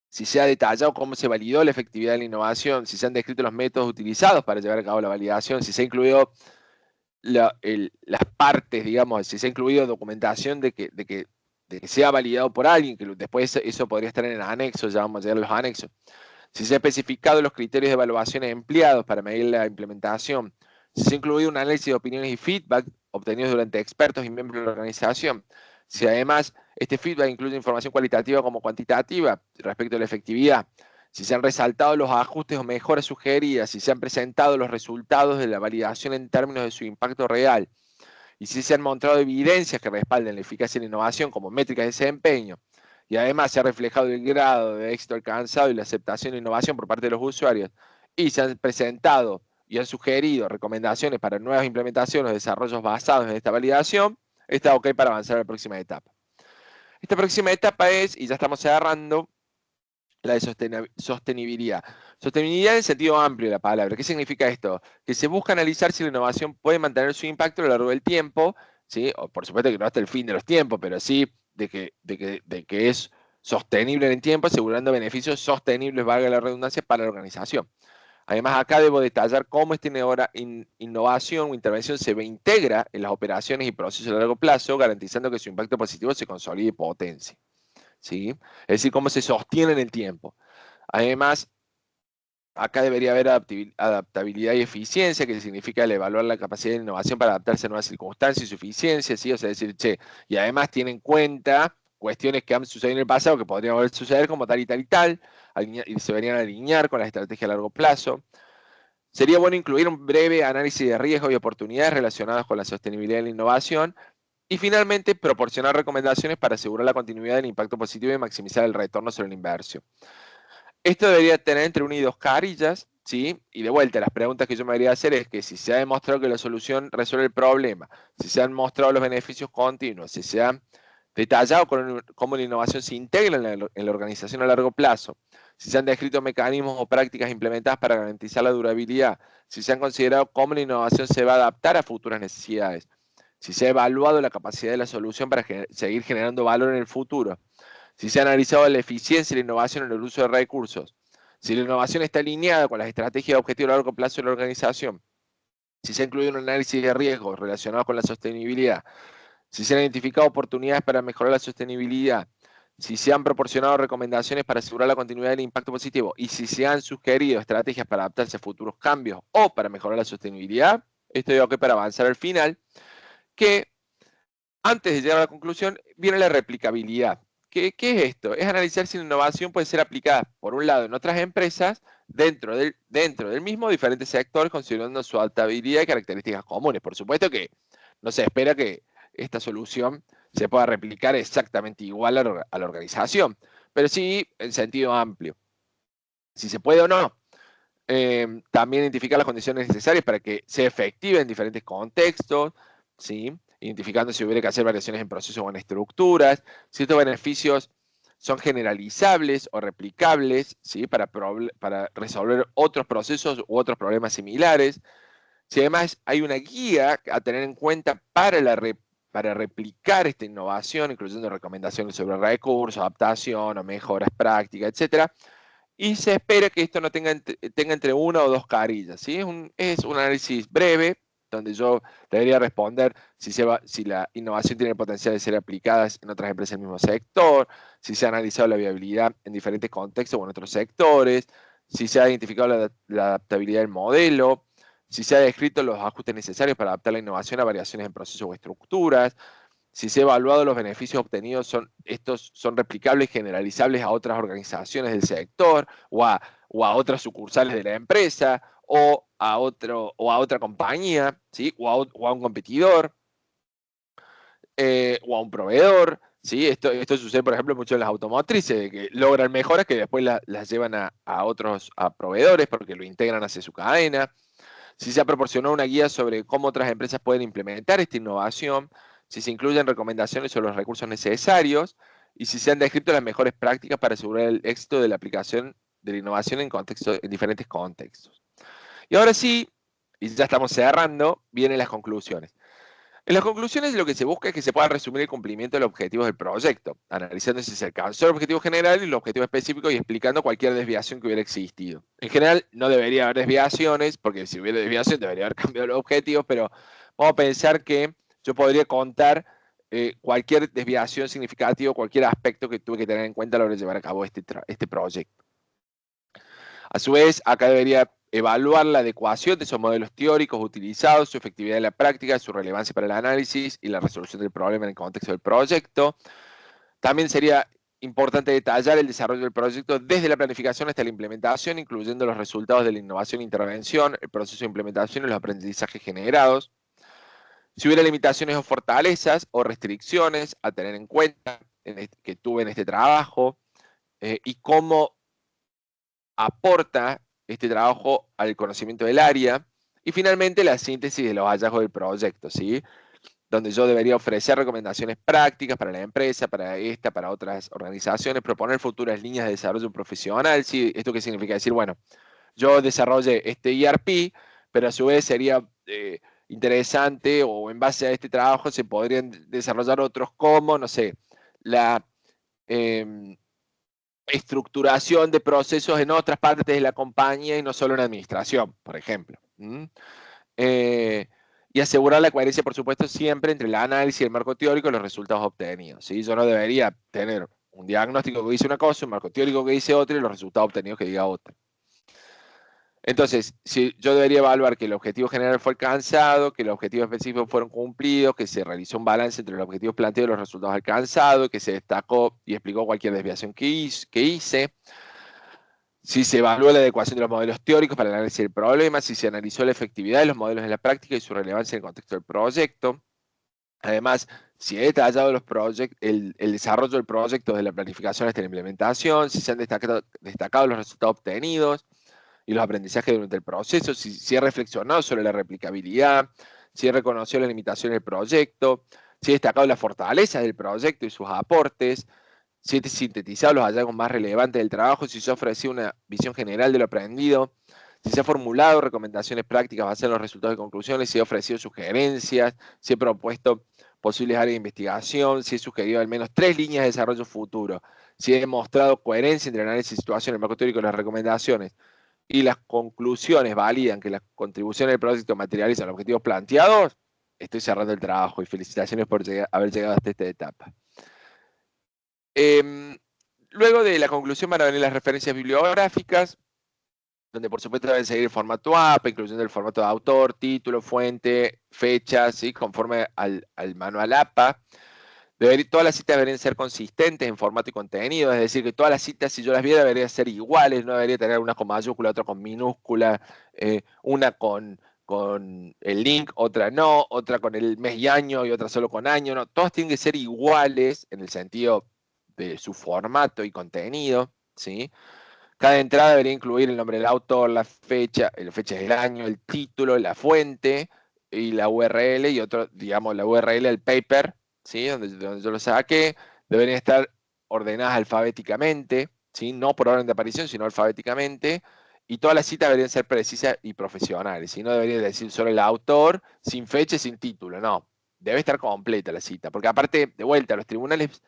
si se ha detallado cómo se validó la efectividad de la innovación, si se han descrito los métodos utilizados para llevar a cabo la validación, si se ha incluido las partes, digamos, si se ha incluido documentación de que sea validado por alguien, que después eso podría estar en el anexo, ya vamos a llegar a los anexos. Si se ha especificado los criterios de evaluación empleados para medir la implementación, si se ha incluido un análisis de opiniones y feedback obtenidos durante expertos y miembros de la organización, si además este feedback incluye información cualitativa como cuantitativa respecto a la efectividad, si se han resaltado los ajustes o mejoras sugeridas, si se han presentado los resultados de la validación en términos de su impacto real, y si se han mostrado evidencias que respalden la eficacia de la innovación como métricas de desempeño, y además se ha reflejado el grado de éxito alcanzado y la aceptación de innovación por parte de los usuarios, y se han presentado y han sugerido recomendaciones para nuevas implementaciones o desarrollos basados en esta validación, está ok para avanzar a la próxima etapa. Esta próxima etapa es, y ya estamos cerrando, la de sostenibilidad. Sostenibilidad en el sentido amplio de la palabra. ¿Qué significa esto? Que se busca analizar si la innovación puede mantener su impacto a lo largo del tiempo ¿sí? O por supuesto que no hasta el fin de los tiempos, pero sí de que es sostenible en el tiempo, asegurando beneficios sostenibles, valga la redundancia, para la organización. Además, acá debo detallar cómo esta innovación o intervención se integra en las operaciones y procesos a largo plazo, garantizando que su impacto positivo se consolide y potencie, ¿sí? Es decir, cómo se sostiene en el tiempo. Además, acá debería haber adaptabilidad y eficiencia, que significa el evaluar la capacidad de innovación para adaptarse a nuevas circunstancias y su eficiencia, ¿sí? O sea, decir, che, y además tiene en cuenta cuestiones que han sucedido en el pasado que podrían volver a suceder como tal y tal y tal, y se deberían alinear con la estrategia a largo plazo. Sería bueno incluir un breve análisis de riesgos y oportunidades relacionadas con la sostenibilidad y la innovación. Y finalmente, proporcionar recomendaciones para asegurar la continuidad del impacto positivo y maximizar el retorno sobre la inversión. Esto debería tener entre 1 y 2 carillas, ¿sí? Y de vuelta, las preguntas que yo me debería hacer es que si se ha demostrado que la solución resuelve el problema, si se han mostrado los beneficios continuos, si se ha detallado cómo la innovación se integra en la organización a largo plazo, si se han descrito mecanismos o prácticas implementadas para garantizar la durabilidad, si se han considerado cómo la innovación se va a adaptar a futuras necesidades, si se ha evaluado la capacidad de la solución para seguir generando valor en el futuro, si se ha analizado la eficiencia y la innovación en el uso de recursos, si la innovación está alineada con las estrategias de objetivo a largo plazo de la organización, si se ha incluido un análisis de riesgos relacionado con la sostenibilidad, si se han identificado oportunidades para mejorar la sostenibilidad, si se han proporcionado recomendaciones para asegurar la continuidad del impacto positivo y si se han sugerido estrategias para adaptarse a futuros cambios o para mejorar la sostenibilidad, esto digo que para avanzar al final, que antes de llegar a la conclusión viene la replicabilidad. ¿Qué es esto? Es analizar si la innovación puede ser aplicada, por un lado, en otras empresas, dentro del mismo, diferentes sectores, considerando su adaptabilidad y características comunes. Por supuesto que no se espera que esta solución se pueda replicar exactamente igual a la organización, pero sí en sentido amplio. Si se puede o no. También identificar las condiciones necesarias para que sea efectiva en diferentes contextos, ¿sí? Identificando si hubiera que hacer variaciones en procesos o en estructuras, si estos beneficios son generalizables o replicables, ¿sí? Para resolver otros procesos u otros problemas similares. Si además hay una guía a tener en cuenta para replicar esta innovación, incluyendo recomendaciones sobre recursos, adaptación o mejoras prácticas, etcétera. Y se espera que esto no tenga entre 1 o 2 carillas, ¿sí? Es un análisis breve, donde yo debería responder si la innovación tiene el potencial de ser aplicada en otras empresas del mismo sector, si se ha analizado la viabilidad en diferentes contextos o en otros sectores, si se ha identificado la adaptabilidad del modelo, si se ha descrito los ajustes necesarios para adaptar la innovación a variaciones en procesos o estructuras, si se ha evaluado los beneficios obtenidos, estos son replicables y generalizables a otras organizaciones del sector o a otras sucursales de la empresa o a otra compañía, ¿sí? O a un competidor o a un proveedor. ¿Sí? Esto sucede, por ejemplo, mucho en las automotrices, de que logran mejoras que después las llevan a otros proveedores porque lo integran hacia su cadena. Si se ha proporcionado una guía sobre cómo otras empresas pueden implementar esta innovación, si se incluyen recomendaciones sobre los recursos necesarios y si se han descrito las mejores prácticas para asegurar el éxito de la aplicación de la innovación en diferentes contextos. Y ahora sí, y ya estamos cerrando, vienen las conclusiones. En las conclusiones lo que se busca es que se pueda resumir el cumplimiento de los objetivos del proyecto, analizando si se alcanzó el objetivo general y el objetivo específico y explicando cualquier desviación que hubiera existido. En general no debería haber desviaciones, porque si hubiera desviación debería haber cambiado los objetivos, pero vamos a pensar que yo podría contar cualquier desviación significativa, cualquier aspecto que tuve que tener en cuenta a la hora de llevar a cabo este proyecto. A su vez, acá debería evaluar la adecuación de esos modelos teóricos utilizados, su efectividad en la práctica, su relevancia para el análisis y la resolución del problema en el contexto del proyecto. También sería importante detallar el desarrollo del proyecto desde la planificación hasta la implementación, incluyendo los resultados de la innovación e intervención, el proceso de implementación y los aprendizajes generados. Si hubiera limitaciones o fortalezas o restricciones a tener en cuenta que tuve en este trabajo y cómo aporta este trabajo al conocimiento del área. Y finalmente la síntesis de los hallazgos del proyecto, ¿sí? Donde yo debería ofrecer recomendaciones prácticas para la empresa, para otras organizaciones, proponer futuras líneas de desarrollo profesional, ¿sí? ¿Esto qué significa? Decir, bueno, yo desarrollé este ERP, pero a su vez sería interesante, o en base a este trabajo se podrían desarrollar otros como, no sé, la estructuración de procesos en otras partes de la compañía y no solo en administración, por ejemplo. Y asegurar la coherencia, por supuesto, siempre entre el análisis y el marco teórico y los resultados obtenidos. ¿Sí? Yo no debería tener un diagnóstico que dice una cosa, un marco teórico que dice otra y los resultados obtenidos que diga otra. Entonces, si yo debería evaluar que el objetivo general fue alcanzado, que los objetivos específicos fueron cumplidos, que se realizó un balance entre los objetivos planteados y los resultados alcanzados, que se destacó y explicó cualquier desviación que hice, si se evaluó la adecuación de los modelos teóricos para el análisis del problema, si se analizó la efectividad de los modelos en la práctica y su relevancia en el contexto del proyecto. Además, si he detallado el desarrollo del proyecto desde la planificación hasta la implementación, si se han destacado los resultados obtenidos y los aprendizajes durante el proceso, si he reflexionado sobre la replicabilidad, si he reconocido las limitaciones del proyecto, si he destacado las fortalezas del proyecto y sus aportes, si he sintetizado los hallazgos más relevantes del trabajo, si se ha ofrecido una visión general de lo aprendido, si se han formulado recomendaciones prácticas basadas en los resultados y conclusiones, si he ofrecido sugerencias, si he propuesto posibles áreas de investigación, si he sugerido al menos 3 líneas de desarrollo futuro, si he demostrado coherencia entre el análisis de situación, el marco teórico y las recomendaciones, y las conclusiones validan que las contribuciones del proyecto materializan los objetivos planteados, estoy cerrando el trabajo y felicitaciones por haber llegado hasta esta etapa. Luego de la conclusión van a venir las referencias bibliográficas, donde por supuesto deben seguir el formato APA, incluyendo el formato de autor, título, fuente, fecha, ¿sí? Conforme al manual APA. Todas las citas deberían ser consistentes en formato y contenido, es decir, que todas las citas, si yo las viera, deberían ser iguales, no debería tener una con mayúscula, otra con minúscula, una con el link, otra no, otra con el mes y año y otra solo con año, no, todas tienen que ser iguales en el sentido de su formato y contenido, ¿sí? Cada entrada debería incluir el nombre del autor, la fecha del año, el título, la fuente y la URL y otro, digamos, la URL del paper, ¿sí? Donde yo lo saqué. Deberían estar ordenadas alfabéticamente, ¿sí? No por orden de aparición, sino alfabéticamente. Y todas las citas deberían ser precisas y profesionales, ¿sí? No debería decir solo el autor, sin fecha y sin título, no. Debe estar completa la cita, porque aparte, de vuelta, los tribunales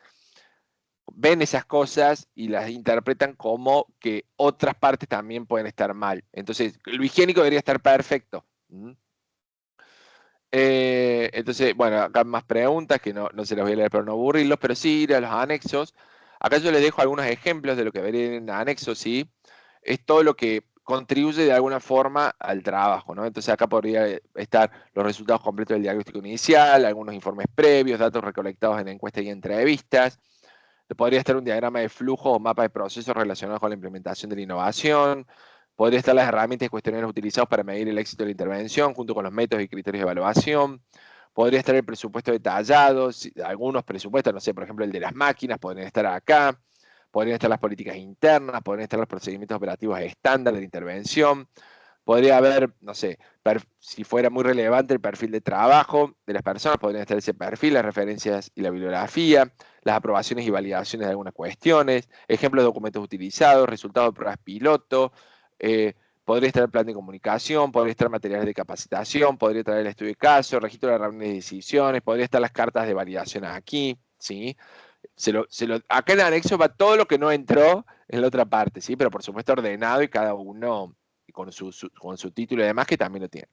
ven esas cosas y las interpretan como que otras partes también pueden estar mal. Entonces, lo higiénico debería estar perfecto. Entonces, bueno, acá más preguntas que no se las voy a leer para no aburrirlos, pero sí ir a los anexos. Acá yo les dejo algunos ejemplos de lo que verían en anexos, ¿sí? Es todo lo que contribuye de alguna forma al trabajo, ¿no? Entonces acá podría estar los resultados completos del diagnóstico inicial, algunos informes previos, datos recolectados en encuestas y entrevistas. Podría estar un diagrama de flujo o mapa de procesos relacionados con la implementación de la innovación. Podría estar las herramientas y cuestionarios utilizados para medir el éxito de la intervención, junto con los métodos y criterios de evaluación. Podría estar el presupuesto detallado, algunos presupuestos, no sé, por ejemplo, el de las máquinas, podrían estar acá. Podrían estar las políticas internas, podrían estar los procedimientos operativos estándar de la intervención. Podría haber, no sé, si fuera muy relevante el perfil de trabajo de las personas, podrían estar ese perfil, las referencias y la bibliografía, las aprobaciones y validaciones de algunas cuestiones, ejemplos de documentos utilizados, resultados de pruebas piloto, podría estar el plan de comunicación, podría estar materiales de capacitación, podría estar el estudio de caso, registro de reuniones de decisiones, podría estar las cartas de validación aquí, ¿sí? Acá en el anexo va todo lo que no entró en la otra parte, ¿sí? Pero por supuesto ordenado y cada uno con su título y demás, que también lo tiene.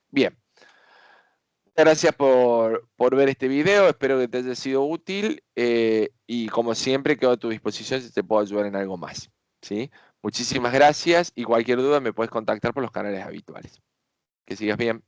Bien. Gracias por ver este video, espero que te haya sido útil y como siempre quedo a tu disposición si te puedo ayudar en algo más. ¿Sí? Muchísimas gracias y cualquier duda me puedes contactar por los canales habituales. Que sigas bien.